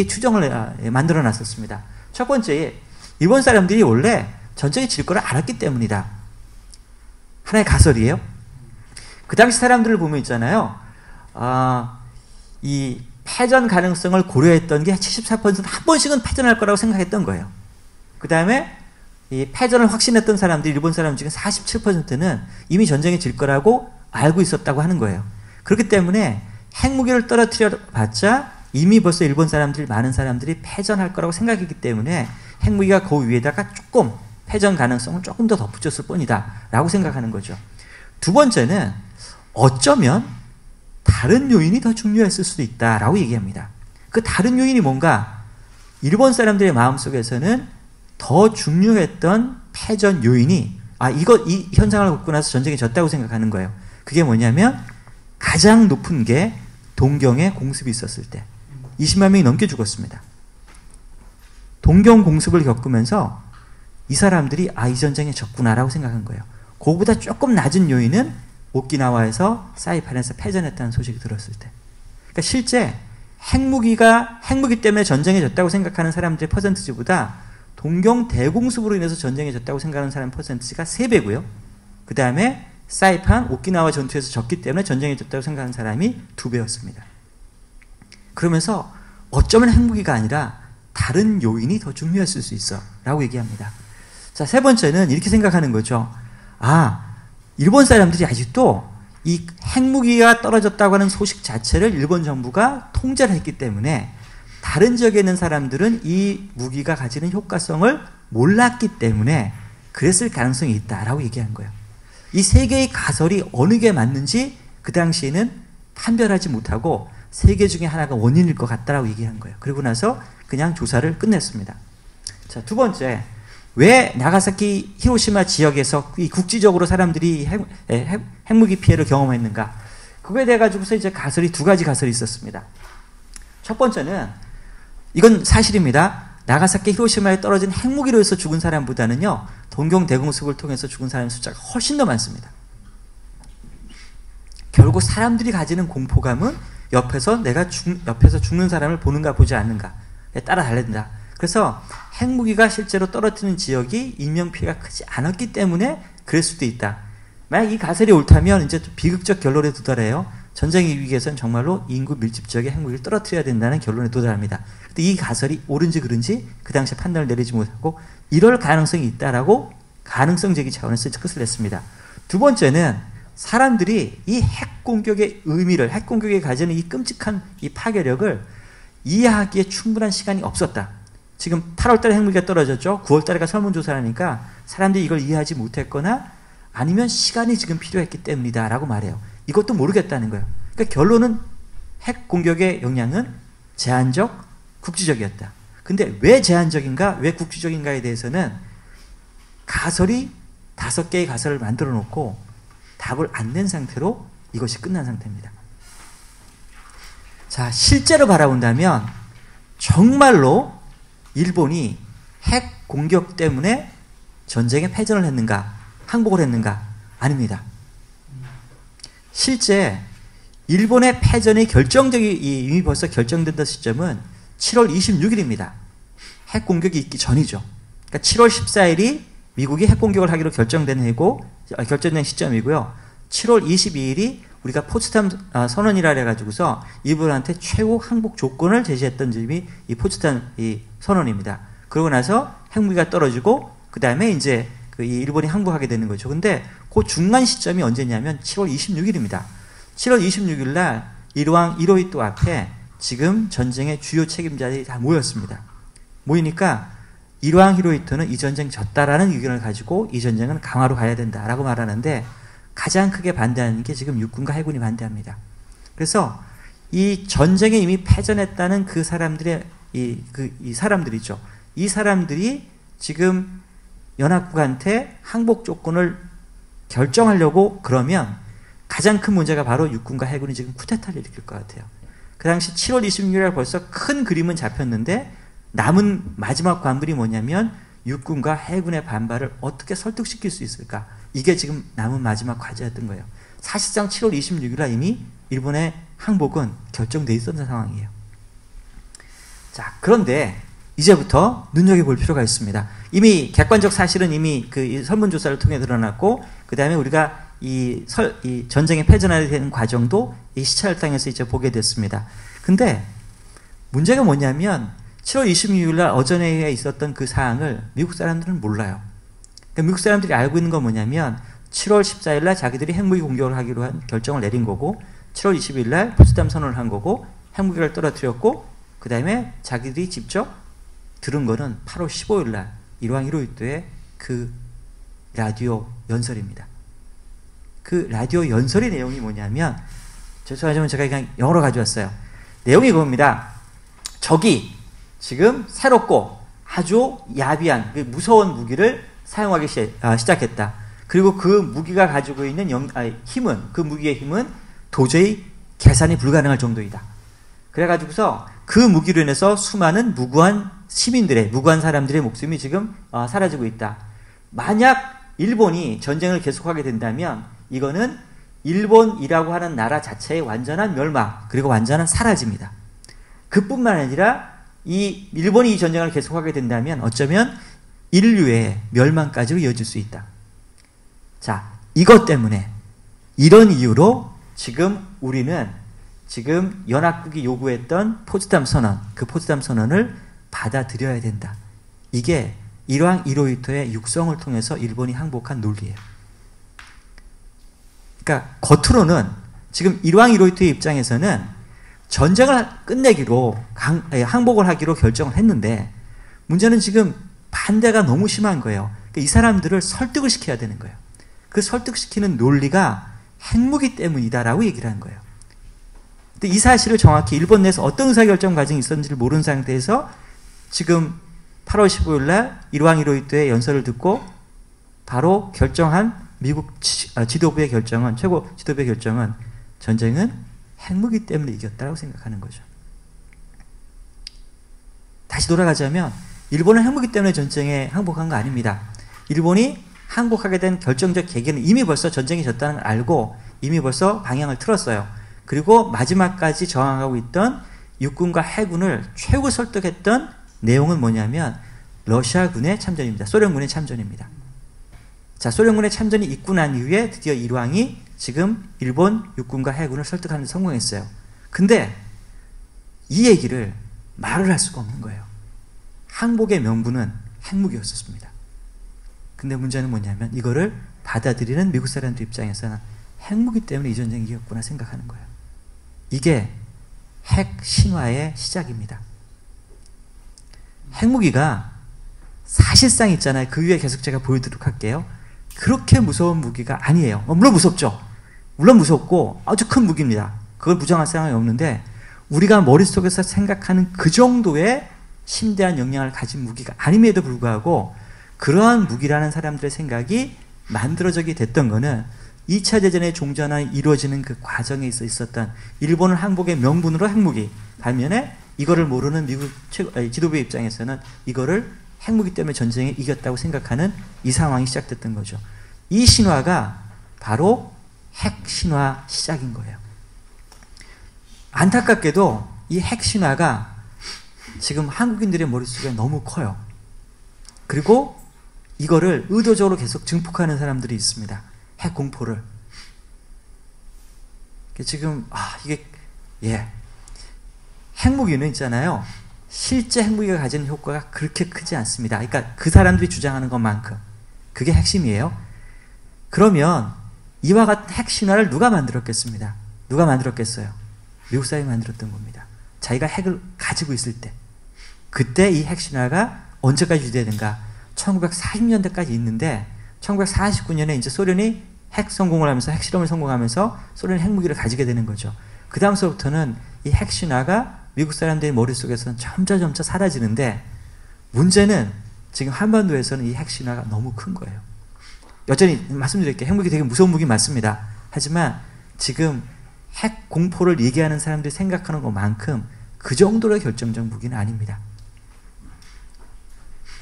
추정을 만들어 놨었습니다. 첫 번째, 일본 사람들이 원래 전쟁에 질 거를 알았기 때문이다. 하나의 가설이에요. 그 당시 사람들을 보면 있잖아요. 이 패전 가능성을 고려했던 게 74%한 번씩은 패전할 거라고 생각했던 거예요. 그 다음에 이 패전을 확신했던 사람들이, 일본 사람 중에 47%는 이미 전쟁에 질 거라고 알고 있었다고 하는 거예요. 그렇기 때문에 핵무기를 떨어뜨려 봤자 이미 벌써 일본 사람들, 많은 사람들이 패전할 거라고 생각했기 때문에 핵무기가 그 위에다가 조금 패전 가능성을 조금 더 덧붙였을 뿐이다 라고 생각하는 거죠. 두 번째는 어쩌면 다른 요인이 더 중요했을 수도 있다라고 얘기합니다. 그 다른 요인이 뭔가, 일본 사람들의 마음속에서는 더 중요했던 패전 요인이 이 현상을 겪고 나서 전쟁에 졌다고 생각하는 거예요. 그게 뭐냐면 가장 높은 게 동경에 공습이 있었을 때 20만 명이 넘게 죽었습니다. 동경 공습을 겪으면서 이 사람들이 이 전쟁에 졌구나라고 생각한 거예요. 그거보다 조금 낮은 요인은 오키나와에서 사이판에서 패전했다는 소식이 들었을 때. 그러니까 실제 핵무기 때문에 전쟁에 졌다고 생각하는 사람들의 퍼센티지보다 동경 대공습으로 인해서 전쟁에 졌다고 생각하는 사람 퍼센티지가 3배고요. 그 다음에 사이판, 오키나와 전투에서 졌기 때문에 전쟁에 졌다고 생각하는 사람이 2배였습니다. 그러면서 어쩌면 핵무기가 아니라 다른 요인이 더 중요했을 수 있어 라고 얘기합니다. 자, 세 번째는 이렇게 생각하는 거죠. 일본 사람들이 아직도 이 핵무기가 떨어졌다고 하는 소식 자체를 일본 정부가 통제를 했기 때문에 다른 지역에 있는 사람들은 이 무기가 가지는 효과성을 몰랐기 때문에 그랬을 가능성이 있다라고 얘기한 거예요. 이 세 개의 가설이 어느 게 맞는지 그 당시에는 판별하지 못하고 세 개 중에 하나가 원인일 것 같다라고 얘기한 거예요. 그리고 나서 그냥 조사를 끝냈습니다. 자, 두 번째, 왜 나가사키, 히로시마 지역에서 이 국지적으로 사람들이 핵무기 피해를 경험했는가? 그거에 대해 가지고서 이제 두 가지 가설이 있었습니다. 첫 번째는 이건 사실입니다. 나가사키, 히로시마에 떨어진 핵무기로 해서 죽은 사람보다는요, 동경 대공습을 통해서 죽은 사람의 숫자가 훨씬 더 많습니다. 결국 사람들이 가지는 공포감은 옆에서 죽는 사람을 보는가 보지 않는가에 따라 달린다. 그래서 핵무기가 실제로 떨어뜨리는 지역이 인명피해가 크지 않았기 때문에 그럴 수도 있다. 만약 이 가설이 옳다면 이제 비극적 결론에 도달해요. 전쟁의 위기에서는 정말로 인구 밀집 지역에 핵무기를 떨어뜨려야 된다는 결론에 도달합니다. 근데 이 가설이 옳은지 그른지 그 당시에 판단을 내리지 못하고 이럴 가능성이 있다라고 가능성 제기 차원에서 끝을 냈습니다. 두 번째는 사람들이 이 핵공격의 의미를, 핵공격이 가지는 이 끔찍한 이 파괴력을 이해하기에 충분한 시간이 없었다. 지금 8월달에 핵무기가 떨어졌죠. 9월달에가 설문조사라니까 사람들이 이걸 이해하지 못했거나 아니면 시간이 지금 필요했기 때문이다 라고 말해요. 이것도 모르겠다는 거예요. 그러니까 결론은 핵공격의 영향은 제한적, 국지적이었다. 근데 왜 제한적인가, 왜 국지적인가에 대해서는 가설이 5개의 가설을 만들어 놓고 답을 안 낸 상태로 이것이 끝난 상태입니다. 자, 실제로 바라본다면 정말로 일본이 핵 공격 때문에 전쟁에 패전을 했는가, 항복을 했는가? 아닙니다. 실제 일본의 패전이 이미 벌써 결정된다 시점은 7월 26일입니다. 핵 공격이 있기 전이죠. 그러니까 7월 14일이 미국이 핵 공격을 하기로 결정된 시점이고요. 7월 22일이 우리가 포츠담 선언이라 해가지고서 일본한테 최고 항복 조건을 제시했던 점이 이 포츠담 선언입니다. 그러고 나서 핵무기가 떨어지고 그 다음에 이제 이 일본이 항복하게 되는 거죠. 근데 그 중간 시점이 언제냐면 7월 26일입니다. 7월 26일 날 일왕 히로히토 앞에 지금 전쟁의 주요 책임자들이 다 모였습니다. 모이니까 일왕 히로히토는 이 전쟁 졌다라는 의견을 가지고 이 전쟁은 강화로 가야 된다라고 말하는데 가장 크게 반대하는 게 지금 육군과 해군이 반대합니다. 그래서 이 전쟁에 이미 패전했다는 그 사람들의 이 사람들이죠. 이 사람들이 지금 연합국한테 항복 조건을 결정하려고 그러면 가장 큰 문제가 바로 육군과 해군이 지금 쿠데타를 일으킬 것 같아요. 그 당시 7월 26일에 벌써 큰 그림은 잡혔는데 남은 마지막 관문이 뭐냐면 육군과 해군의 반발을 어떻게 설득시킬 수 있을까? 이게 지금 남은 마지막 과제였던 거예요. 사실상 7월 26일에 이미 일본의 항복은 결정돼 있었던 상황이에요. 자, 그런데 이제부터 눈여겨볼 필요가 있습니다. 이미 객관적 사실은 이미 그 설문조사를 통해 드러났고, 그 다음에 우리가 이 전쟁에 패전하게 되는 과정도 이 시찰을 통해서 이제 보게 됐습니다. 근데 문제가 뭐냐면 7월 26일 날 어전회의에 있었던 그 사항을 미국 사람들은 몰라요. 그러니까 미국 사람들이 알고 있는 건 뭐냐면 7월 14일 날 자기들이 핵무기 공격을 하기로 한 결정을 내린 거고, 7월 20일 날 포츠담 선언을 한 거고, 핵무기를 떨어뜨렸고, 그 다음에 자기들이 직접 들은 거는 8월 15일 날 일왕 히로히토의 그 라디오 연설입니다. 그 라디오 연설의 내용이 뭐냐면, 죄송하지만 제가 그냥 영어로 가져왔어요. 내용이 그겁니다. 적이 지금 새롭고 아주 야비한 무서운 무기를 사용하기 시작했다. 그리고 그 무기가 가지고 있는 힘은, 그 무기의 힘은 도저히 계산이 불가능할 정도이다. 그래가지고서 그 무기로 인해서 수많은 무고한 시민들의, 무고한 사람들의 목숨이 지금 사라지고 있다. 만약 일본이 전쟁을 계속하게 된다면 이거는 일본이라고 하는 나라 자체의 완전한 멸망, 그리고 완전한 사라집니다. 그뿐만 아니라 일본이 이 전쟁을 계속하게 된다면 어쩌면 인류의 멸망까지로 이어질 수 있다. 자, 이것 때문에, 이런 이유로 지금 우리는 지금 연합국이 요구했던 포츠담 선언, 그 포츠담 선언을 받아들여야 된다. 이게 일왕 히로히토의 육성을 통해서 일본이 항복한 논리예요. 그러니까 겉으로는 지금 일왕 히로히토의 입장에서는 전쟁을 끝내기로 항복을 하기로 결정을 했는데, 문제는 지금 반대가 너무 심한 거예요. 그러니까 이 사람들을 설득을 시켜야 되는 거예요. 그 설득시키는 논리가 핵무기 때문이다라고 얘기를 한 거예요. 근데 이 사실을 정확히 일본 내에서 어떤 의사결정 과정이 있었는지를 모르는 상태에서 지금 8월 15일 날 일왕 히로히토의 연설을 듣고 바로 결정한 미국 지도부의 결정은, 최고 지도부의 결정은 전쟁은 핵무기 때문에 이겼다라고 생각하는 거죠. 다시 돌아가자면 일본은 핵무기 때문에 전쟁에 항복한 거 아닙니다. 일본이 항복하게 된 결정적 계기는 이미 벌써 전쟁이 졌다는 걸 알고 이미 벌써 방향을 틀었어요. 그리고 마지막까지 저항하고 있던 육군과 해군을 최고 설득했던 내용은 뭐냐면 러시아군의 참전입니다. 소련군의 참전입니다. 자, 소련군의 참전이 있고 난 이후에 드디어 일왕이 지금 일본 육군과 해군을 설득하는 데 성공했어요. 근데 이 얘기를 말을 할 수가 없는 거예요. 항복의 명분은 핵무기였었습니다. 근데 문제는 뭐냐면 이거를 받아들이는 미국 사람들 입장에서는 핵무기 때문에 이 전쟁이 이겼구나 생각하는 거예요. 이게 핵 신화의 시작입니다. 핵무기가 사실상 있잖아요. 그 위에 계속 제가 보여드리도록 할게요. 그렇게 무서운 무기가 아니에요. 물론 무섭죠. 물론 무섭고 아주 큰 무기입니다. 그걸 부정할 상황이 없는데 우리가 머릿속에서 생각하는 그 정도의 심대한 역량을 가진 무기가 아님에도 불구하고 그러한 무기라는 사람들의 생각이 만들어지게 됐던 거는 2차 대전의 종전이 이루어지는 그 과정에 있었던 일본을 항복의 명분으로 핵무기, 반면에 이거를 모르는 미국 지도부의 입장에서는 이거를 핵무기 때문에 전쟁에 이겼다고 생각하는 이 상황이 시작됐던 거죠. 이 신화가 바로 핵신화 시작인 거예요. 안타깝게도 이 핵신화가 지금 한국인들의 머릿속에 너무 커요. 그리고 이거를 의도적으로 계속 증폭하는 사람들이 있습니다. 핵 공포를. 지금 핵무기는 있잖아요. 실제 핵무기가 가지는 효과가 그렇게 크지 않습니다. 그러니까 그 사람들이 주장하는 것만큼. 그게 핵심이에요. 그러면 이와 같은 핵신화를 누가 만들었겠습니다? 누가 만들었겠어요? 미국 사회가 만들었던 겁니다. 자기가 핵을 가지고 있을 때. 그때 이 핵신화가 언제까지 유지되는가? 1940년대까지 있는데 1949년에 이제 소련이 핵 성공을 하면서 핵실험을 성공하면서 소련이 핵무기를 가지게 되는 거죠. 그 다음서부터는 이 핵신화가 미국 사람들의 머릿속에서는 점차 사라지는데 문제는 지금 한반도에서는 이 핵신화가 너무 큰 거예요. 여전히 말씀드릴게요. 핵무기 되게 무서운 무기 맞습니다. 하지만 지금 핵 공포를 얘기하는 사람들이 생각하는 것만큼 그 정도로 결정적 무기는 아닙니다.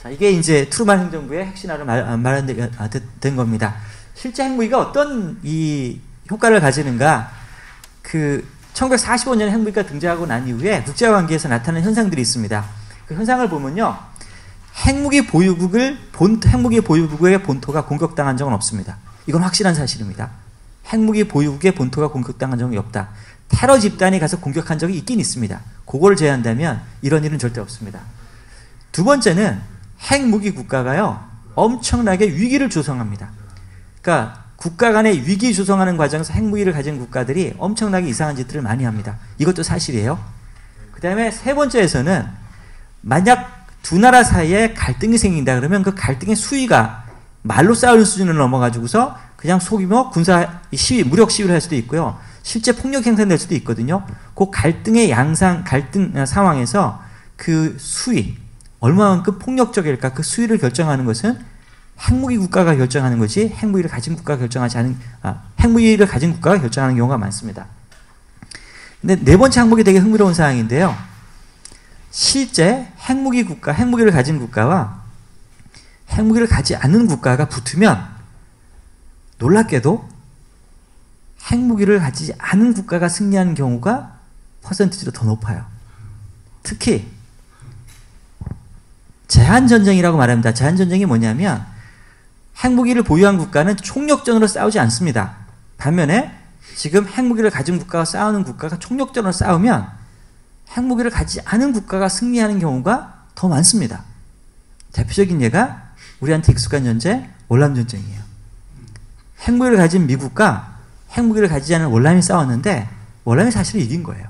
자, 이게 이제 트루만 행정부의 핵신화를 말한 겁니다. 실제 핵무기가 어떤 이 효과를 가지는가? 1945년에 핵무기가 등장하고 난 이후에 국제관계에서 나타나는 현상들이 있습니다. 그 현상을 보면요, 핵무기 보유국의 본토가 공격당한 적은 없습니다. 이건 확실한 사실입니다. 핵무기 보유국의 본토가 공격당한 적이 없다. 테러 집단이 가서 공격한 적이 있긴 있습니다. 그걸 제외한다면 이런 일은 절대 없습니다. 두 번째는 핵무기 국가가요, 엄청나게 위기를 조성합니다. 그러니까 국가 간의 위기 조성하는 과정에서 핵무기를 가진 국가들이 엄청나게 이상한 짓들을 많이 합니다. 이것도 사실이에요. 그 다음에 세 번째에서는 만약 두 나라 사이에 갈등이 생긴다 그러면 그 갈등의 수위가 말로 싸우는 수준을 넘어가지고서 그냥 소규모 군사 시위, 무력 시위를 할 수도 있고요. 실제 폭력 행사될 수도 있거든요. 그 갈등 상황에서 그 수위, 얼마만큼 폭력적일까, 그 수위를 결정하는 것은 핵무기 국가가 결정하는 거지 핵무기를 가진 국가가 핵무기를 가진 국가가 결정하는 경우가 많습니다. 근데 네 번째 항목이 되게 흥미로운 사항인데요. 실제 핵무기를 가진 국가와 핵무기를 가지 않는 국가가 붙으면 놀랍게도 핵무기를 가지지 않은 국가가 승리하는 경우가 퍼센티지로 더 높아요. 특히 제한전쟁이라고 말합니다. 제한전쟁이 뭐냐면 핵무기를 보유한 국가는 총력전으로 싸우지 않습니다. 반면에 지금 핵무기를 가진 국가가 싸우는 국가가 총력전으로 싸우면 핵무기를 가지지 않은 국가가 승리하는 경우가 더 많습니다. 대표적인 예가 우리한테 익숙한 전쟁, 월남전쟁이에요. 핵무기를 가진 미국과 핵무기를 가지지 않은 월남이 싸웠는데 월남이 사실 이긴 거예요.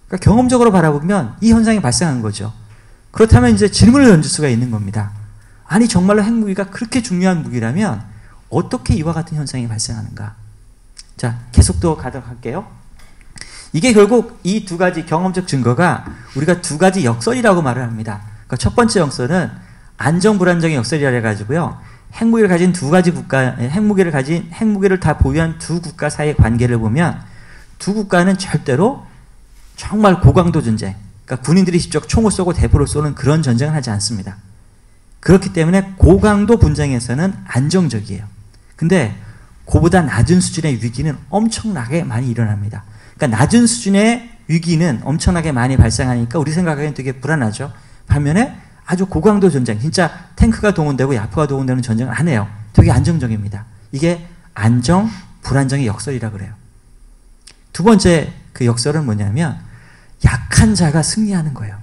그러니까 경험적으로 바라보면 이 현상이 발생한 거죠. 그렇다면 이제 질문을 던질 수가 있는 겁니다. 아니 정말로 핵무기가 그렇게 중요한 무기라면 어떻게 이와 같은 현상이 발생하는가? 자, 계속 더 가도록 할게요. 이게 결국 이 두 가지 경험적 증거가 우리가 두 가지 역설이라고 말을 합니다. 그러니까 첫 번째 역설은 안정 불안정의 역설이라 해가지고요. 핵무기를 가진 두 가지 국가, 핵무기를 다 보유한 두 국가 사이의 관계를 보면 두 국가는 절대로 정말 고강도 전쟁, 그러니까 군인들이 직접 총을 쏘고 대포를 쏘는 그런 전쟁을 하지 않습니다. 그렇기 때문에 고강도 분쟁에서는 안정적이에요. 근데 그보다 낮은 수준의 위기는 엄청나게 많이 일어납니다. 그러니까 낮은 수준의 위기는 엄청나게 많이 발생하니까 우리 생각하기엔 되게 불안하죠. 반면에 아주 고강도 전쟁, 진짜 탱크가 동원되고 야프가 동원되는 전쟁을 안 해요. 되게 안정적입니다. 이게 안정, 불안정의 역설이라 그래요. 두 번째 그 역설은 뭐냐면 약한 자가 승리하는 거예요.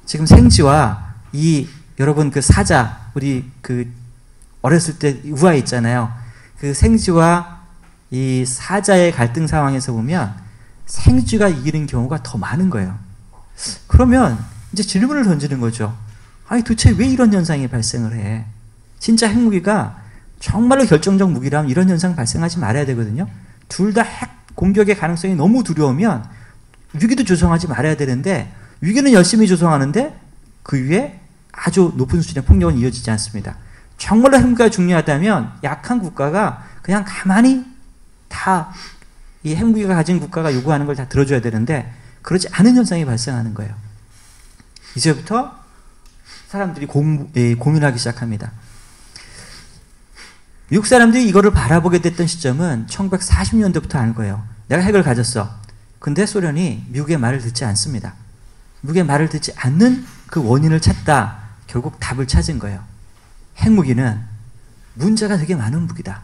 지금 생지와 여러분 그 사자, 우리 그 어렸을 때 우화 있잖아요. 그 생쥐와 이 사자의 갈등 상황에서 보면 생쥐가 이기는 경우가 더 많은 거예요. 그러면 이제 질문을 던지는 거죠. 아니 도대체 왜 이런 현상이 발생을 해? 진짜 핵무기가 정말로 결정적 무기라면 이런 현상 발생하지 말아야 되거든요. 둘 다 핵 공격의 가능성이 너무 두려우면 위기도 조성하지 말아야 되는데 위기는 열심히 조성하는데 그 위에 아주 높은 수준의 폭력은 이어지지 않습니다. 정말로 핵무기가 중요하다면 약한 국가가 그냥 가만히 다 이 핵무기가 가진 국가가 요구하는 걸 다 들어줘야 되는데 그러지 않은 현상이 발생하는 거예요. 이제부터 사람들이 고민하기 시작합니다. 미국 사람들이 이거를 바라보게 됐던 시점은 1940년대부터 한 거예요. 내가 핵을 가졌어. 근데 소련이 미국의 말을 듣지 않습니다. 미국의 말을 듣지 않는 그 원인을 찾다 결국 답을 찾은 거예요. 핵무기는 문제가 되게 많은 무기다.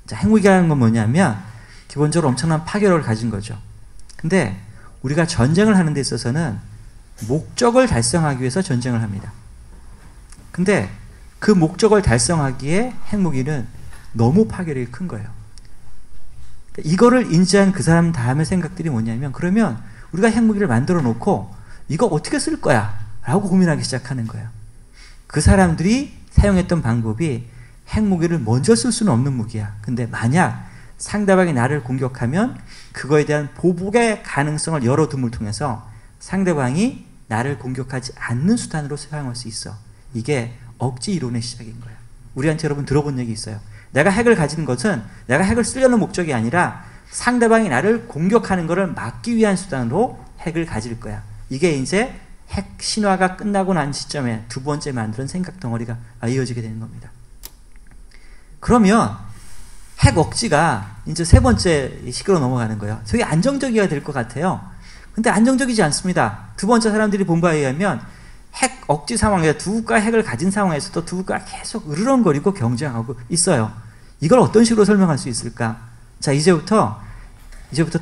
자, 핵무기라는 건 뭐냐면 기본적으로 엄청난 파괴력을 가진 거죠. 근데 우리가 전쟁을 하는 데 있어서는 목적을 달성하기 위해서 전쟁을 합니다. 근데 그 목적을 달성하기에 핵무기는 너무 파괴력이 큰 거예요. 이거를 인지한 그 사람 다음의 생각들이 뭐냐면 그러면 우리가 핵무기를 만들어 놓고 이거 어떻게 쓸 거야? 라고 고민하기 시작하는 거예요. 그 사람들이 사용했던 방법이 핵무기를 먼저 쓸 수는 없는 무기야. 근데 만약 상대방이 나를 공격하면 그거에 대한 보복의 가능성을 열어둠을 통해서 상대방이 나를 공격하지 않는 수단으로 사용할 수 있어. 이게 억지 이론의 시작인 거예요. 우리한테 여러분 들어본 얘기 있어요. 내가 핵을 가진 것은 내가 핵을 쓰려는 목적이 아니라 상대방이 나를 공격하는 것을 막기 위한 수단으로 핵을 가질 거야. 이게 이제 핵 신화가 끝나고 난 시점에 두 번째 만드는 생각 덩어리가 이어지게 되는 겁니다. 그러면 핵 억지가 이제 세 번째 시기로 넘어가는 거예요. 되게 안정적이어야 될 것 같아요. 근데 안정적이지 않습니다. 두 번째 사람들이 본 바에 의하면 핵 억지 상황에서 두 국가 핵을 가진 상황에서도 두 국가가 계속 으르렁거리고 경쟁하고 있어요. 이걸 어떤 식으로 설명할 수 있을까? 자, 이제부터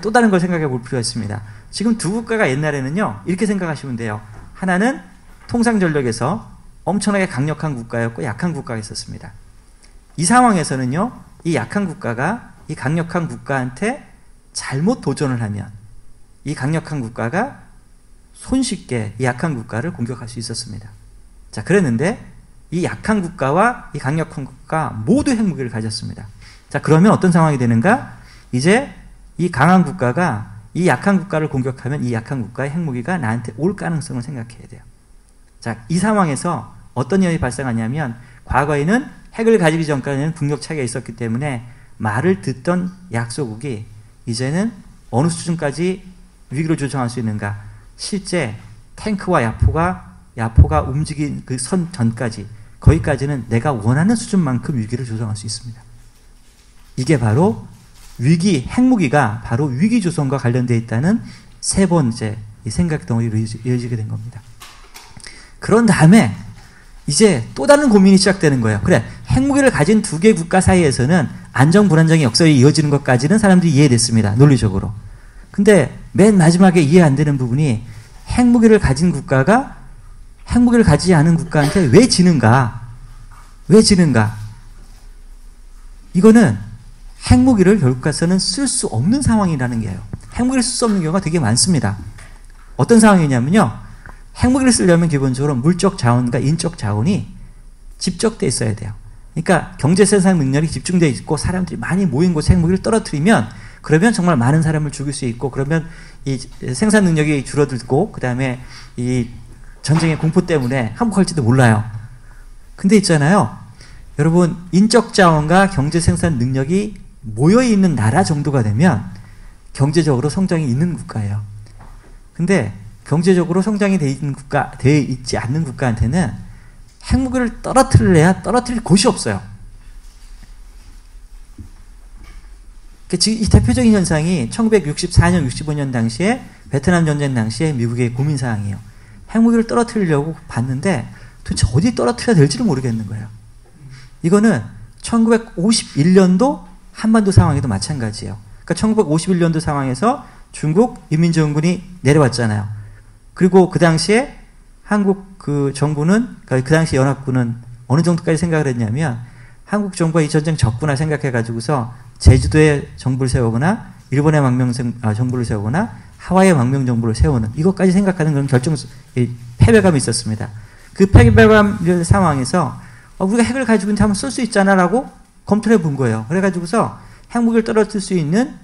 또 다른 걸 생각해 볼 필요가 있습니다. 지금 두 국가가 옛날에는요, 이렇게 생각하시면 돼요. 하나는 통상전력에서 엄청나게 강력한 국가였고 약한 국가가 있었습니다. 이 상황에서는요, 이 약한 국가가 이 강력한 국가한테 잘못 도전을 하면 이 강력한 국가가 손쉽게 이 약한 국가를 공격할 수 있었습니다. 자, 그랬는데 이 약한 국가와 이 강력한 국가 모두 핵무기를 가졌습니다. 자, 그러면 어떤 상황이 되는가? 이제 이 강한 국가가 이 약한 국가를 공격하면 이 약한 국가의 핵무기가 나한테 올 가능성을 생각해야 돼요. 자, 이 상황에서 어떤 일이 발생하냐면 과거에는 핵을 가지기 전까지는 국력 차이가 있었기 때문에 말을 듣던 약소국이 이제는 어느 수준까지 위기를 조정할 수 있는가? 실제 탱크와 야포가 움직인 그 선 전까지 거기까지는 내가 원하는 수준만큼 위기를 조정할 수 있습니다. 이게 바로 핵무기가 바로 위기 조성과 관련되어 있다는 세 번째 이 생각 덩어리로 이어지게 된 겁니다. 그런 다음에 이제 또 다른 고민이 시작되는 거예요. 그래, 핵무기를 가진 두 개 국가 사이에서는 안정 불안정의 역설이 이어지는 것까지는 사람들이 이해됐습니다. 논리적으로. 근데 맨 마지막에 이해 안 되는 부분이 핵무기를 가진 국가가 핵무기를 가지지 않은 국가한테 왜 지는가? 왜 지는가? 이거는 핵무기를 결국 가서는 쓸 수 없는 상황이라는 게예요. 핵무기를 쓸 수 없는 경우가 되게 많습니다. 어떤 상황이냐면요. 핵무기를 쓰려면 기본적으로 물적 자원과 인적 자원이 집적되어 있어야 돼요. 그러니까 경제 생산 능력이 집중되어 있고 사람들이 많이 모인 곳에 핵무기를 떨어뜨리면 그러면 정말 많은 사람을 죽일 수 있고 그러면 이 생산 능력이 줄어들고 그 다음에 이 전쟁의 공포 때문에 항복할지도 몰라요. 근데 있잖아요. 여러분 인적 자원과 경제 생산 능력이 모여있는 나라 정도가 되면 경제적으로 성장이 있는 국가예요. 근데 경제적으로 성장이 돼 있지 않는 국가한테는 핵무기를 떨어뜨려야 떨어뜨릴 곳이 없어요. 지금 이 대표적인 현상이 1964년, 65년 당시에 베트남 전쟁 당시에 미국의 고민사항이에요. 핵무기를 떨어뜨리려고 봤는데 도대체 어디 떨어뜨려야 될지를 모르겠는 거예요. 이거는 1951년도 한반도 상황에도 마찬가지예요. 그러니까 1951년도 상황에서 중국 인민정군이 내려왔잖아요. 그리고 그 당시에 한국 그 정부는, 그 당시 연합군은 어느 정도까지 생각을 했냐면 한국 정부가 이 전쟁 졌구나 생각해가지고서 제주도에 정부를 세우거나 일본의 정부를 세우거나 하와이의 망명 정부를 세우는 이것까지 생각하는 그런 패배감이 있었습니다. 그 패배감 상황에서 우리가 핵을 가지고 있는데 한번 쓸 수 있잖아라고 검토를 해본 거예요. 그래가지고서 핵무기를 떨어뜨릴 수 있는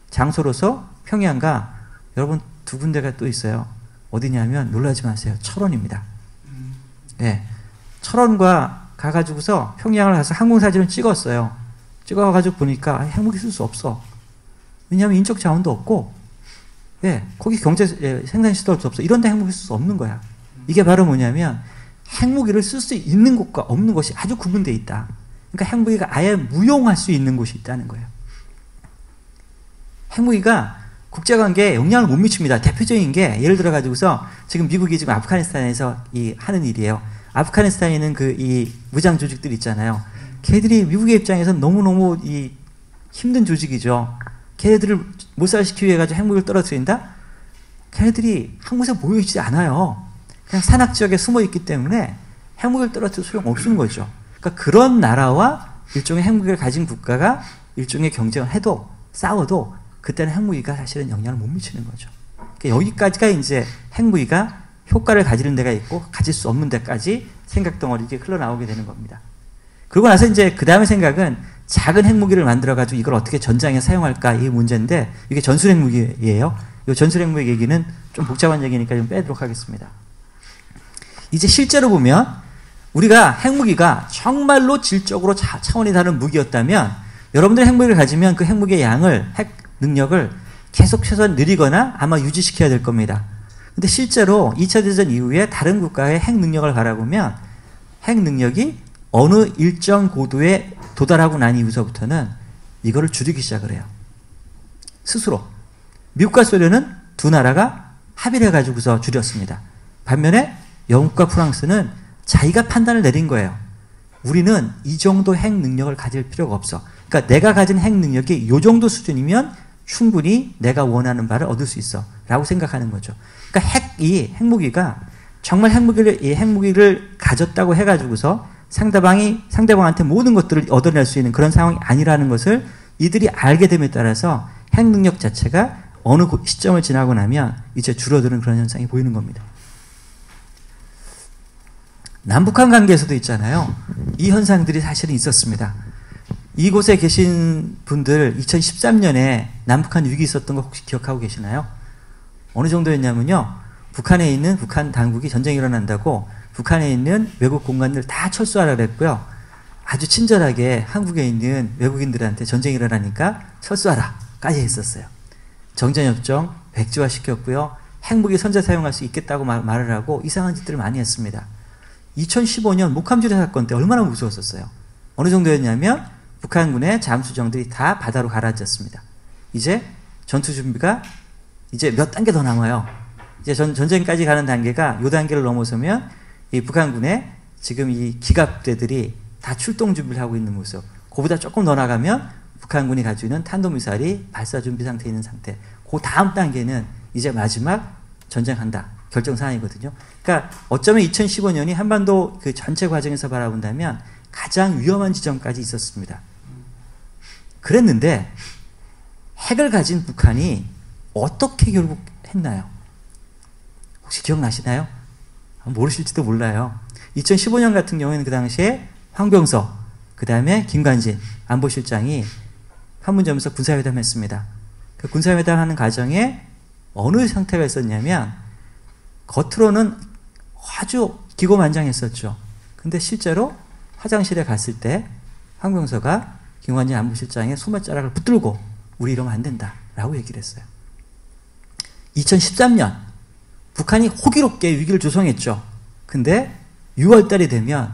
장소로서 평양과 여러분 두 군데가 또 있어요. 어디냐면 놀라지 마세요. 철원입니다. 네, 철원과 가가지고서 평양을 가서 항공사진을 찍었어요. 찍어가지고 보니까 핵무기 쓸 수 없어. 왜냐하면 인적 자원도 없고, 예, 거기 경제 생산 시설도 없어. 이런 데 핵무기 쓸 수 없는 거야. 이게 바로 뭐냐면 핵무기를 쓸 수 있는 곳과 없는 곳이 아주 구분되어 있다. 그러니까 핵무기가 아예 무용할 수 있는 곳이 있다는 거예요. 핵무기가 국제관계에 영향을 못 미칩니다. 대표적인 게 예를 들어 가지고서 지금 미국이 지금 아프가니스탄에서 하는 일이에요. 아프가니스탄에 있는 이 무장 조직들 있잖아요. 걔들이 미국의 입장에서는 너무너무 힘든 조직이죠. 걔네들을 몰살시키기 위해 가지고 핵무기를 떨어뜨린다? 걔네들이 한 곳에 모여있지 않아요. 그냥 산악 지역에 숨어 있기 때문에 핵무기를 떨어뜨려도 소용없는 거죠. 그러니까 그런 나라와 일종의 핵무기를 가진 국가가 일종의 경쟁을 해도 싸워도 그때는 핵무기가 사실은 영향을 못 미치는 거죠. 그러니까 여기까지가 이제 핵무기가 효과를 가지는 데가 있고 가질 수 없는 데까지 생각 덩어리 이렇게 흘러나오게 되는 겁니다. 그러고 나서 이제 그 다음에 생각은 작은 핵무기를 만들어가지고 이걸 어떻게 전장에 사용할까 이 문제인데 이게 전술 핵무기예요. 이 전술 핵무기 얘기는 좀 복잡한 얘기니까 좀 빼도록 하겠습니다. 이제 실제로 보면 우리가 핵무기가 정말로 질적으로 차원이 다른 무기였다면 여러분들이 핵무기를 가지면 그 핵무기의 양을 핵 능력을 계속 최소한 느리거나 아마 유지시켜야 될 겁니다. 근데 실제로 2차 대전 이후에 다른 국가의 핵 능력을 바라보면 핵 능력이 어느 일정 고도에 도달하고 난 이후서부터는 이거를 줄이기 시작을 해요. 스스로. 미국과 소련은 두 나라가 합의를 해가지고서 줄였습니다. 반면에 영국과 프랑스는 자기가 판단을 내린 거예요. 우리는 이 정도 핵 능력을 가질 필요가 없어. 그러니까 내가 가진 핵 능력이 이 정도 수준이면 충분히 내가 원하는 바를 얻을 수 있어. 라고 생각하는 거죠. 그러니까 핵무기가 정말 핵무기를 가졌다고 해가지고서 상대방한테 모든 것들을 얻어낼 수 있는 그런 상황이 아니라는 것을 이들이 알게 됨에 따라서 핵 능력 자체가 어느 시점을 지나고 나면 이제 줄어드는 그런 현상이 보이는 겁니다. 남북한 관계에서도 있잖아요. 이 현상들이 사실은 있었습니다. 이곳에 계신 분들 2013년에 남북한 위기 있었던 거 혹시 기억하고 계시나요? 어느 정도였냐면요. 북한에 있는 북한 당국이 전쟁이 일어난다고 북한에 있는 외국 공관들 다 철수하라 그랬고요. 아주 친절하게 한국에 있는 외국인들한테 전쟁이 일어나니까 철수하라까지 했었어요. 정전협정 백지화 시켰고요. 핵무기 선제 사용할 수 있겠다고 말을 하고 이상한 짓들을 많이 했습니다. 2015년 목함주례 사건 때 얼마나 무서웠었어요. 어느 정도였냐면 북한군의 잠수정들이 다 바다로 가라앉았습니다. 이제 전투 준비가 이제 몇 단계 더 남아요. 이제 전쟁까지 가는 단계가 이 단계를 넘어서면 이 북한군의 지금 이 기갑대들이 다 출동 준비를 하고 있는 모습. 그보다 조금 더 나가면 북한군이 가지고 있는 탄도미사일이 발사 준비 상태에 있는 상태. 그 다음 단계는 이제 마지막 전쟁한다. 결정 사항이거든요. 그러니까 어쩌면 2015년이 한반도 그 전체 과정에서 바라본다면 가장 위험한 지점까지 있었습니다. 그랬는데 핵을 가진 북한이 어떻게 결국 했나요? 혹시 기억나시나요? 모르실지도 몰라요. 2015년 같은 경우에는 그 당시에 황병서, 그 다음에 김관진 안보실장이 판문점에서 군사회담 했습니다. 그 군사회담 하는 과정에 어느 상태가 있었냐면 겉으로는 아주 기고만장했었죠. 근데 실제로 화장실에 갔을 때 황병서가 김관진 안보실장의 소매자락을 붙들고 우리 이러면 안 된다 라고 얘기를 했어요. 2013년 북한이 호기롭게 위기를 조성했죠. 근데 6월달이 되면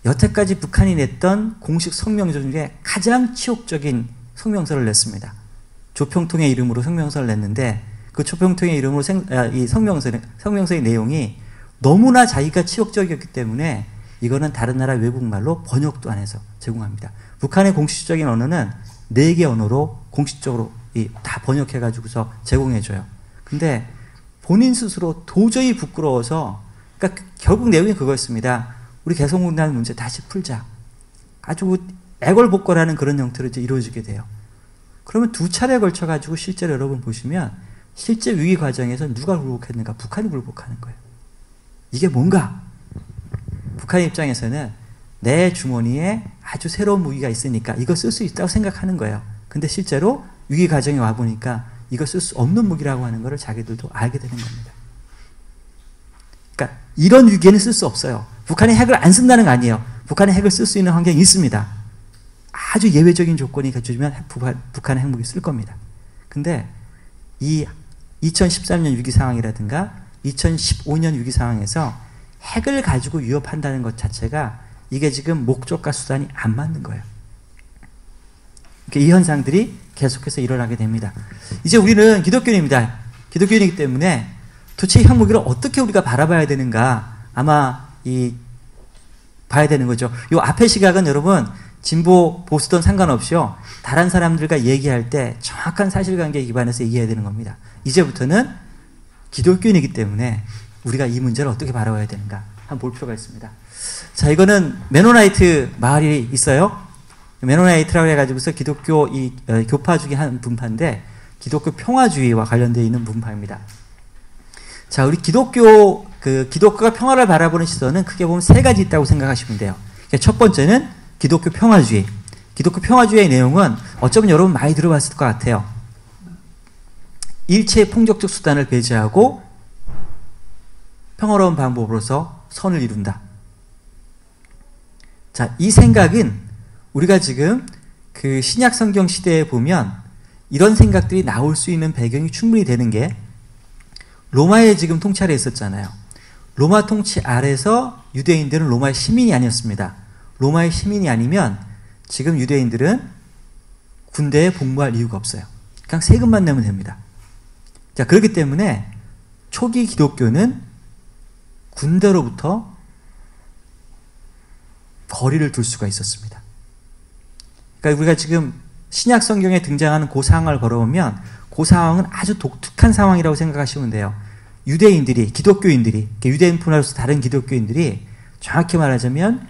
여태까지 북한이 냈던 공식 성명서 중에 가장 치욕적인 성명서를 냈습니다. 조평통의 이름으로 성명서를 냈는데 그 조평통의 이름으로 이 성명서의 내용이 너무나 자기가 치욕적이었기 때문에 이거는 다른 나라 외국말로 번역도 안 해서 제공합니다. 북한의 공식적인 언어는 4개 언어로 공식적으로 다 번역해가지고서 제공해줘요. 근데 본인 스스로 도저히 부끄러워서, 그러니까 결국 내용이 그거였습니다. 우리 개성공단 문제 다시 풀자. 아주 애걸복걸하는 그런 형태로 이제 이루어지게 돼요. 그러면 2차례에 걸쳐가지고 실제로 여러분 보시면 실제 위기 과정에서 누가 굴복했는가? 북한이 굴복하는 거예요. 이게 뭔가? 북한 입장에서는 내 주머니에 아주 새로운 무기가 있으니까 이거 쓸 수 있다고 생각하는 거예요. 근데 실제로 위기 과정에 와보니까 이거 쓸 수 없는 무기라고 하는 것을 자기들도 알게 되는 겁니다. 그러니까 이런 위기에는 쓸 수 없어요. 북한이 핵을 안 쓴다는 거 아니에요. 북한에 핵을 쓸 수 있는 환경이 있습니다. 아주 예외적인 조건이 갖춰지면 북한의 핵무기 쓸 겁니다. 근데 이 2013년 위기 상황이라든가 2015년 위기 상황에서 핵을 가지고 위협한다는 것 자체가 이게 지금 목적과 수단이 안 맞는 거예요. 이 현상들이 계속해서 일어나게 됩니다. 이제 우리는 기독교인입니다. 기독교인이기 때문에 도대체 핵무기를 어떻게 우리가 바라봐야 되는가 아마 봐야 되는 거죠. 이 앞의 시각은 여러분 진보 보수든 상관없이요. 다른 사람들과 얘기할 때 정확한 사실관계에 기반해서 얘기해야 되는 겁니다. 이제부터는 기독교인이기 때문에 우리가 이 문제를 어떻게 바라봐야 되는가 한번 볼 필요가 있습니다. 자, 이거는 메노나이트 마을이 있어요. 메노나이트라고 해가지고서 기독교 교파 중에 한 분파인데 기독교 평화주의와 관련되어 있는 분파입니다. 자, 우리 기독교가 평화를 바라보는 시선은 크게 보면 세 가지 있다고 생각하시면 돼요. 첫 번째는 기독교 평화주의. 기독교 평화주의의 내용은 어쩌면 여러분 많이 들어봤을 것 같아요. 일체의 폭력적 수단을 배제하고 평화로운 방법으로서 선을 이룬다. 자, 이 생각은 우리가 지금 그 신약 성경 시대에 보면 이런 생각들이 나올 수 있는 배경이 충분히 되는 게 로마의 지금 통치 아래 있었잖아요. 로마 통치 아래서 유대인들은 로마의 시민이 아니었습니다. 로마의 시민이 아니면 지금 유대인들은 군대에 복무할 이유가 없어요. 그냥 세금만 내면 됩니다. 자, 그렇기 때문에 초기 기독교는 군대로부터 거리를 둘 수가 있었습니다. 그러니까 우리가 지금 신약 성경에 등장하는 그 상황을 걸어보면 그 상황은 아주 독특한 상황이라고 생각하시면 돼요. 유대인들이, 기독교인들이, 유대인뿐만 다른 기독교인들이 정확히 말하자면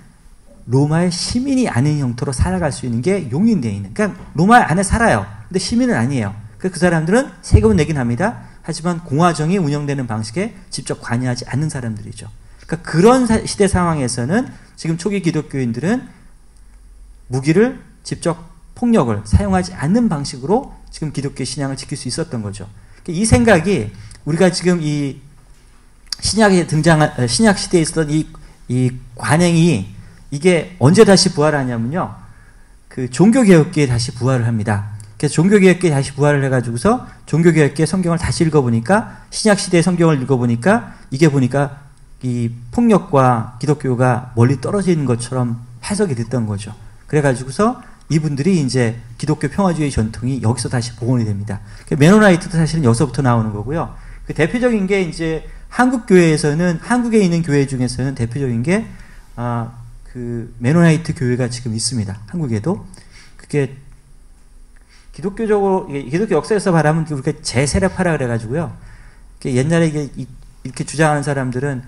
로마의 시민이 아닌 형태로 살아갈 수 있는 게 용인되어 있는. 그러니까 로마 안에 살아요. 근데 시민은 아니에요. 그 사람들은 세금을 내긴 합니다. 하지만 공화정이 운영되는 방식에 직접 관여하지 않는 사람들이죠. 그러니까 그런 시대 상황에서는 지금 초기 기독교인들은 무기를 직접 폭력을 사용하지 않는 방식으로 지금 기독교 신앙을 지킬 수 있었던 거죠. 이 생각이 우리가 지금 이 신약에 등장한 신약 시대에 있었던 이 관행이 이게 언제 다시 부활하냐면요. 그 종교개혁기에 다시 부활을 합니다. 그래서 종교개혁기에 다시 부활을 해가지고서 종교개혁기의 성경을 다시 읽어보니까 신약 시대의 성경을 읽어보니까 이게 보니까 이 폭력과 기독교가 멀리 떨어지는 것처럼 해석이 됐던 거죠. 그래가지고서 이분들이 이제 기독교 평화주의 전통이 여기서 다시 복원이 됩니다. 메노나이트도 사실은 여기서부터 나오는 거고요. 그 대표적인 게 이제 한국 교회에서는 한국에 있는 교회 중에서는 대표적인 게 그 메노나이트 교회가 지금 있습니다. 한국에도 그게 기독교 역사에서 말하면 우리가 재세력파라 그래가지고요. 옛날에 이렇게 주장하는 사람들은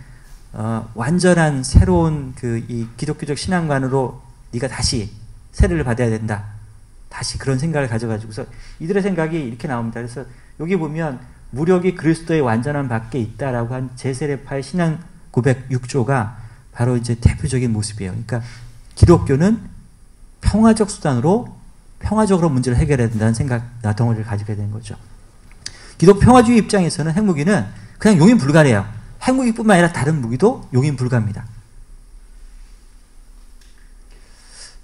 완전한 새로운 이 기독교적 신앙관으로 네가 다시 세례를 받아야 된다. 다시 그런 생각을 가져가지고서 이들의 생각이 이렇게 나옵니다. 그래서 여기 보면 무력이 그리스도의 완전한 밖에 있다라고 한 재세례파의 신앙 고백 6조가 바로 이제 대표적인 모습이에요. 그러니까 기독교는 평화적 수단으로 평화적으로 문제를 해결해야 된다는 생각 덩어리를 가지게 된 거죠. 기독 평화주의 입장에서는 핵무기는 그냥 용인 불가래요. 핵무기뿐만 아니라 다른 무기도 용인 불가입니다.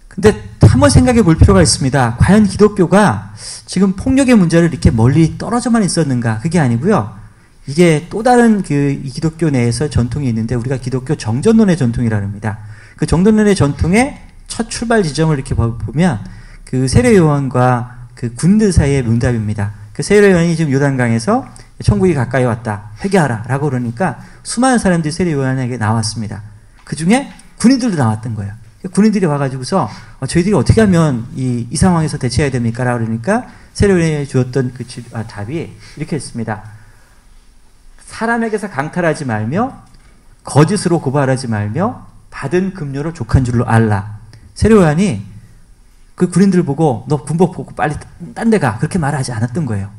근데 한번 생각해 볼 필요가 있습니다. 과연 기독교가 지금 폭력의 문제를 이렇게 멀리 떨어져만 있었는가? 그게 아니고요. 이게 또 다른 이 기독교 내에서 전통이 있는데 우리가 기독교 정전론의 전통이라고 합니다. 그 정전론의 전통의 첫 출발 지점을 이렇게 보면 그 세례 요한과 그 군들 사이의 문답입니다. 그 세례 요한이 지금 요단강에서 천국이 가까이 왔다. 회개하라. 라고 그러니까 수많은 사람들이 세례 요한에게 나왔습니다. 그 중에 군인들도 나왔던 거예요. 군인들이 와가지고서 저희들이 어떻게 하면 이 상황에서 대처해야 됩니까? 라고 그러니까 세례 요한이 주었던 그 답이 이렇게 했습니다. 사람에게서 강탈하지 말며 거짓으로 고발하지 말며 받은 급료로 족한 줄로 알라. 세례 요한이 그 군인들 보고 너 군복 벗고 빨리 딴 데 가. 그렇게 말하지 않았던 거예요.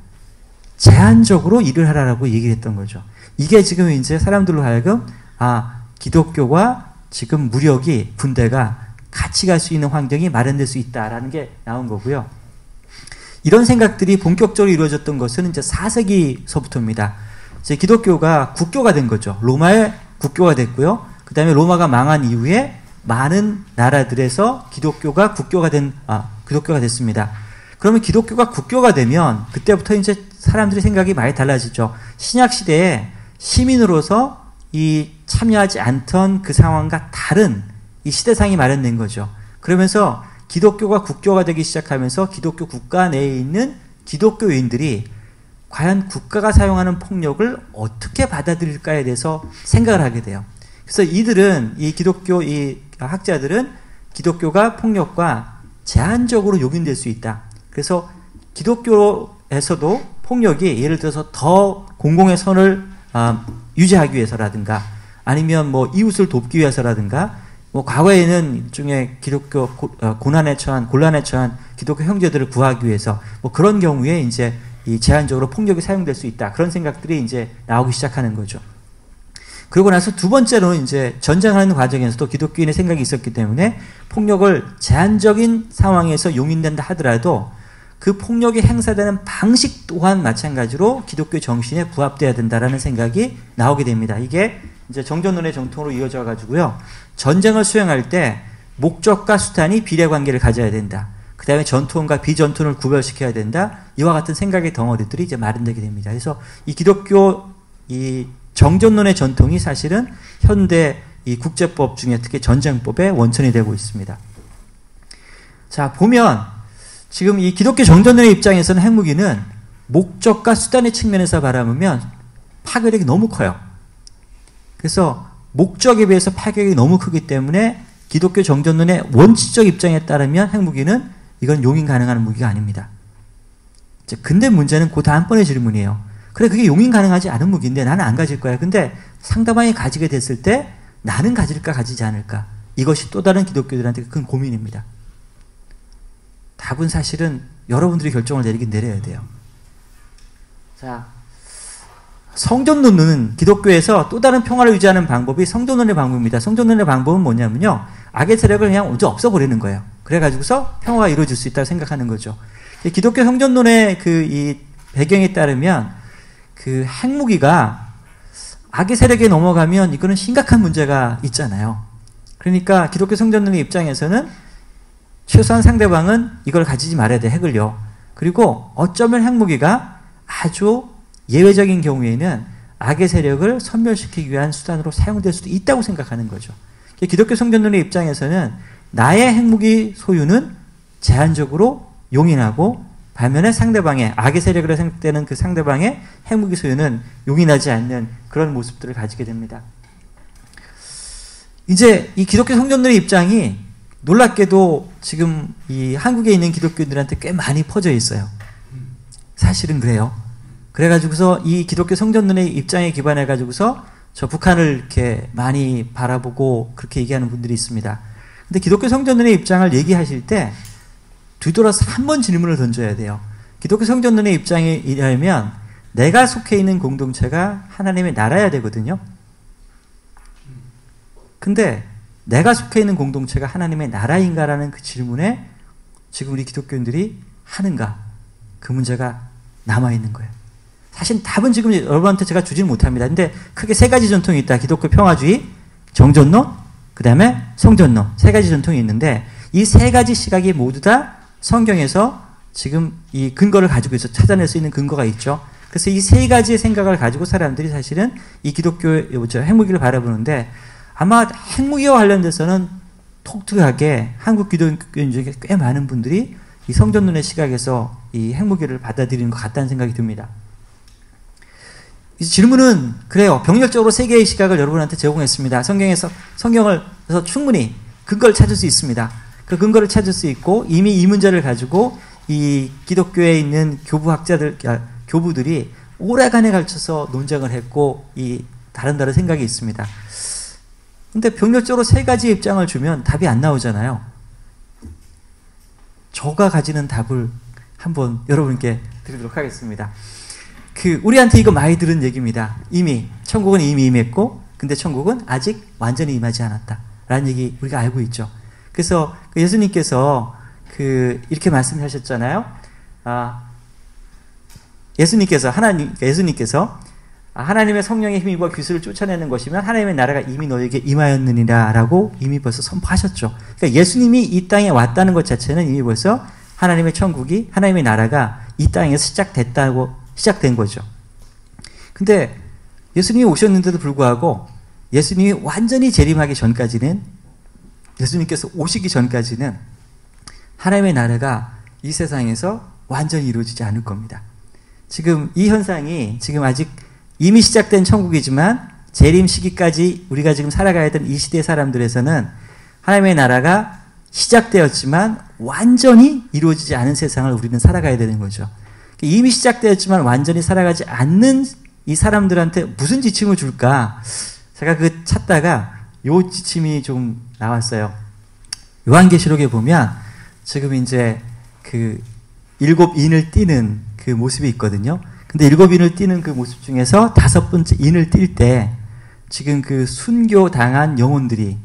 제한적으로 일을 하라고 얘기를 했던 거죠. 이게 지금 이제 사람들로 하여금 기독교와 지금 무력이 군대가 같이 갈 수 있는 환경이 마련될 수 있다라는 게 나온 거고요. 이런 생각들이 본격적으로 이루어졌던 것은 이제 4세기서부터입니다. 이제 기독교가 국교가 된 거죠. 로마의 국교가 됐고요. 그 다음에 로마가 망한 이후에 많은 나라들에서 기독교가 기독교가 됐습니다. 그러면 기독교가 국교가 되면 그때부터 이제 사람들의 생각이 많이 달라지죠. 신약 시대에 시민으로서 이 참여하지 않던 그 상황과 다른 이 시대상이 마련된 거죠. 그러면서 기독교가 국교가 되기 시작하면서 기독교 국가 내에 있는 기독교인들이 과연 국가가 사용하는 폭력을 어떻게 받아들일까에 대해서 생각을 하게 돼요. 그래서 이 기독교 학자들은 기독교가 폭력과 제한적으로 용인될 수 있다. 그래서 기독교에서도 폭력이 예를 들어서 더 공공의 선을 유지하기 위해서라든가 아니면 뭐 이웃을 돕기 위해서라든가 뭐 과거에는 일종의 기독교 곤란에 처한 기독교 형제들을 구하기 위해서 뭐 그런 경우에 이제 이 제한적으로 폭력이 사용될 수 있다. 그런 생각들이 이제 나오기 시작하는 거죠. 그러고 나서 두 번째로는 이제 전쟁하는 과정에서도 기독교인의 생각이 있었기 때문에 폭력을 제한적인 상황에서 용인된다 하더라도 그 폭력이 행사되는 방식 또한 마찬가지로 기독교 정신에 부합돼야 된다라는 생각이 나오게 됩니다. 이게 이제 정전론의 정통으로 이어져 가지고요. 전쟁을 수행할 때 목적과 수단이 비례관계를 가져야 된다. 그 다음에 전투원과 비전투원을 구별시켜야 된다. 이와 같은 생각의 덩어리들이 이제 마련되게 됩니다. 그래서 이 기독교 이 정전론의 전통이 사실은 현대 이 국제법 중에 특히 전쟁법의 원천이 되고 있습니다. 자, 보면 지금 이 기독교 정전론의 입장에서는 핵무기는 목적과 수단의 측면에서 바라보면 파괴력이 너무 커요. 그래서 목적에 비해서 파괴력이 너무 크기 때문에 기독교 정전론의 원칙적 입장에 따르면 핵무기는 이건 용인 가능한 무기가 아닙니다. 근데 문제는 그 다음번의 질문이에요. 그래, 그게 용인 가능하지 않은 무기인데 나는 안 가질 거야. 근데 상대방이 가지게 됐을 때 나는 가질까 가지지 않을까? 이것이 또 다른 기독교들한테 큰 고민입니다. 답은 사실은 여러분들이 결정을 내려야 돼요. 자, 성전론은 기독교에서 또 다른 평화를 유지하는 방법이 성전론의 방법입니다. 성전론의 방법은 뭐냐면요. 악의 세력을 그냥 먼저 없애버리는 거예요. 그래가지고서 평화가 이루어질 수 있다고 생각하는 거죠. 기독교 성전론의 이 배경에 따르면 그 핵무기가 악의 세력에 넘어가면 이거는 심각한 문제가 있잖아요. 그러니까 기독교 성전론의 입장에서는 최소한 상대방은 이걸 가지지 말아야 돼, 핵을요. 그리고 어쩌면 핵무기가 아주 예외적인 경우에는 악의 세력을 섬멸시키기 위한 수단으로 사용될 수도 있다고 생각하는 거죠. 기독교 성전론의 입장에서는 나의 핵무기 소유는 제한적으로 용인하고 반면에 상대방의 악의 세력으로 생각되는 그 상대방의 핵무기 소유는 용인하지 않는 그런 모습들을 가지게 됩니다. 이제 이 기독교 성전론의 입장이 놀랍게도 지금 이 한국에 있는 기독교인들한테 꽤 많이 퍼져 있어요. 사실은 그래요. 그래가지고서 이 기독교 성전론의 입장에 기반해가지고서 저 북한을 이렇게 많이 바라보고 그렇게 얘기하는 분들이 있습니다. 근데 기독교 성전론의 입장을 얘기하실 때 뒤돌아서 한 번 질문을 던져야 돼요. 기독교 성전론의 입장이라면 내가 속해 있는 공동체가 하나님의 나라야 되거든요. 근데 내가 속해 있는 공동체가 하나님의 나라인가라는 그 질문에 지금 우리 기독교인들이 하는가? 그 문제가 남아있는 거예요. 사실 답은 지금 여러분한테 제가 주지는 못합니다. 근데 크게 세 가지 전통이 있다. 기독교 평화주의, 정전론, 그 다음에 성전론. 세 가지 전통이 있는데 이 세 가지 시각이 모두 다 성경에서 지금 이 근거를 가지고 있어 찾아낼 수 있는 근거가 있죠. 그래서 이 세 가지의 생각을 가지고 사람들이 사실은 이 기독교의 핵무기를 바라보는데 아마 핵무기와 관련돼서는 독특하게 한국 기독교인 중에 꽤 많은 분들이 이 성전론의 시각에서 이 핵무기를 받아들이는 것 같다는 생각이 듭니다. 이 질문은 그래요. 병렬적으로 세 개의 시각을 여러분한테 제공했습니다. 성경을 충분히 근거를 찾을 수 있습니다. 그 근거를 찾을 수 있고 이미 이 문제를 가지고 이 기독교에 있는 교부들이 오래간에 걸쳐서 논쟁을 했고 이 다른 생각이 있습니다. 근데 병렬적으로 세 가지 입장을 주면 답이 안 나오잖아요. 저가 가지는 답을 한번 여러분께 드리도록 하겠습니다. 우리한테 이거 많이 들은 얘기입니다. 천국은 이미 임했고, 근데 천국은 아직 완전히 임하지 않았다. 라는 얘기 우리가 알고 있죠. 그래서 예수님께서 이렇게 말씀하셨잖아요. 예수님께서 하나님의 성령의 힘과 귀수를 쫓아내는 것이면 하나님의 나라가 이미 너에게 임하였느니라 라고 이미 벌써 선포하셨죠. 그러니까 예수님이 이 땅에 왔다는 것 자체는 이미 벌써 하나님의 천국이, 하나님의 나라가 이 땅에서 시작된 거죠. 근데 예수님이 오셨는데도 불구하고 예수님이 완전히 재림하기 전까지는, 예수님께서 오시기 전까지는 하나님의 나라가 이 세상에서 완전히 이루어지지 않을 겁니다. 지금 이 현상이 지금 아직 이미 시작된 천국이지만 재림 시기까지 우리가 지금 살아가야 되는 이 시대 사람들에서는 하나님의 나라가 시작되었지만 완전히 이루어지지 않은 세상을 우리는 살아가야 되는 거죠. 이미 시작되었지만 완전히 살아가지 않는 이 사람들한테 무슨 지침을 줄까? 제가 그 찾다가 요 지침이 좀 나왔어요. 요한계시록에 보면 지금 이제 그 7인을 띠는 그 모습이 있거든요. 근데 7인을 띠는 그 모습 중에서 5번째 인을 띌 때 지금 그 순교당한 영혼들이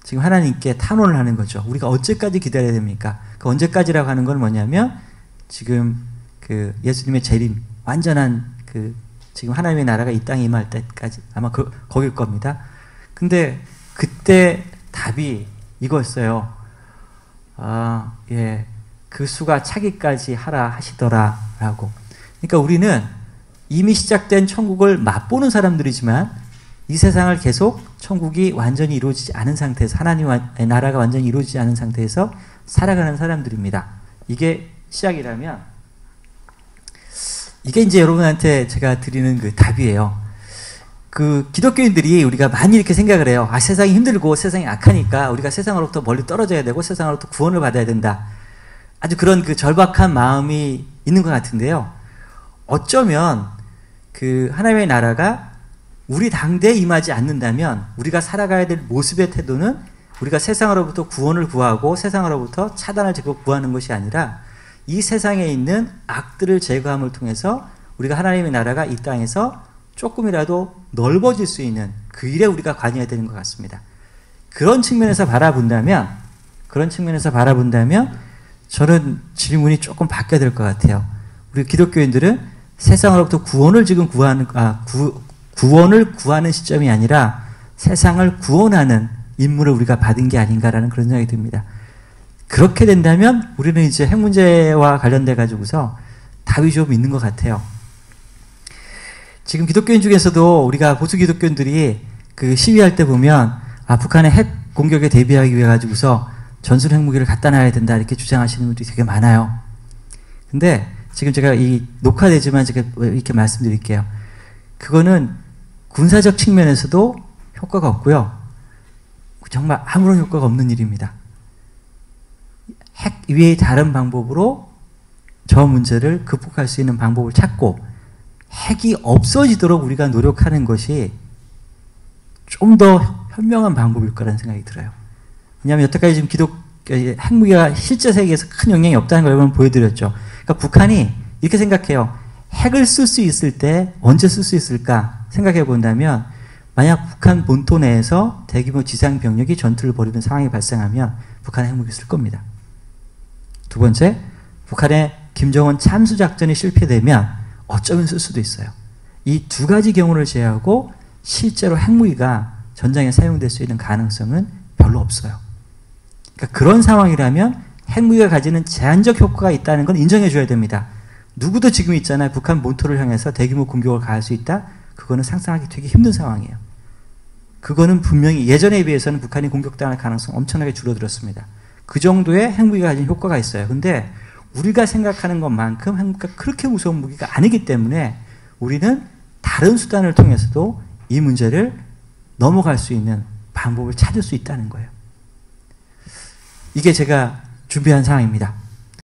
지금 하나님께 탄원을 하는 거죠. 우리가 언제까지 기다려야 됩니까? 그 언제까지라고 하는 건 뭐냐면 지금 그 예수님의 재림, 완전한 그 지금 하나님의 나라가 이 땅에 임할 때까지 아마 거길 겁니다. 근데 그때 답이 이거였어요. 그 수가 차기까지 하라 하시더라 라고. 그러니까 우리는 이미 시작된 천국을 맛보는 사람들이지만 이 세상을 계속 천국이 완전히 이루어지지 않은 상태에서, 하나님의 나라가 완전히 이루어지지 않은 상태에서 살아가는 사람들입니다. 이게 시작이라면, 이게 이제 여러분한테 제가 드리는 그 답이에요. 그 기독교인들이 우리가 많이 이렇게 생각을 해요. 세상이 힘들고 세상이 악하니까 우리가 세상으로부터 멀리 떨어져야 되고 세상으로부터 구원을 받아야 된다. 아주 그런 그 절박한 마음이 있는 것 같은데요. 어쩌면 그 하나님의 나라가 우리 당대에 임하지 않는다면 우리가 살아가야 될 모습의 태도는 우리가 세상으로부터 구원을 구하고 세상으로부터 차단을 구하는 것이 아니라 이 세상에 있는 악들을 제거함을 통해서 우리가 하나님의 나라가 이 땅에서 조금이라도 넓어질 수 있는 그 일에 우리가 관여해야 되는 것 같습니다. 그런 측면에서 바라본다면 저는 질문이 조금 바뀌어야 될 것 같아요. 우리 기독교인들은 세상으로부터 구원을 지금 구원을 구하는 시점이 아니라 세상을 구원하는 임무를 우리가 받은 게 아닌가라는 그런 생각이 듭니다. 그렇게 된다면 우리는 이제 핵 문제와 관련돼 가지고서 답이 좀 있는 것 같아요. 지금 기독교인 중에서도 우리가 보수 기독교인들이 그 시위할 때 보면 북한의 핵 공격에 대비하기 위해 가지고서 전술 핵무기를 갖다 놔야 된다 이렇게 주장하시는 분들이 되게 많아요. 근데 지금 제가 이 녹화되지만 제가 이렇게 말씀드릴게요. 그거는 군사적 측면에서도 효과가 없고요. 정말 아무런 효과가 없는 일입니다. 핵 이외의 다른 방법으로 저 문제를 극복할 수 있는 방법을 찾고 핵이 없어지도록 우리가 노력하는 것이 좀 더 현명한 방법일 거라는 생각이 들어요. 왜냐하면 여태까지 지금 핵무기가 실제 세계에서 큰 영향이 없다는 걸 여러분 보여드렸죠. 그러니까 북한이 이렇게 생각해요. 핵을 쓸 수 있을 때 언제 쓸 수 있을까 생각해 본다면 만약 북한 본토 내에서 대규모 지상 병력이 전투를 벌이는 상황이 발생하면 북한은 핵무기를 쓸 겁니다. 두 번째, 북한의 김정은 참수 작전이 실패되면 어쩌면 쓸 수도 있어요. 이 두 가지 경우를 제외하고 실제로 핵무기가 전장에 사용될 수 있는 가능성은 별로 없어요. 그러니까 그런 상황이라면 핵무기가 가지는 제한적 효과가 있다는 건 인정해 줘야 됩니다. 누구도 지금 있잖아요. 북한 본토를 향해서 대규모 공격을 가할 수 있다? 그거는 상상하기 되게 힘든 상황이에요. 그거는 분명히 예전에 비해서는 북한이 공격당할 가능성 엄청나게 줄어들었습니다. 그 정도의 핵무기가 가진 효과가 있어요. 근데 우리가 생각하는 것만큼 핵무기가 그렇게 무서운 무기가 아니기 때문에 우리는 다른 수단을 통해서도 이 문제를 넘어갈 수 있는 방법을 찾을 수 있다는 거예요. 이게 제가 준비한 상황입니다.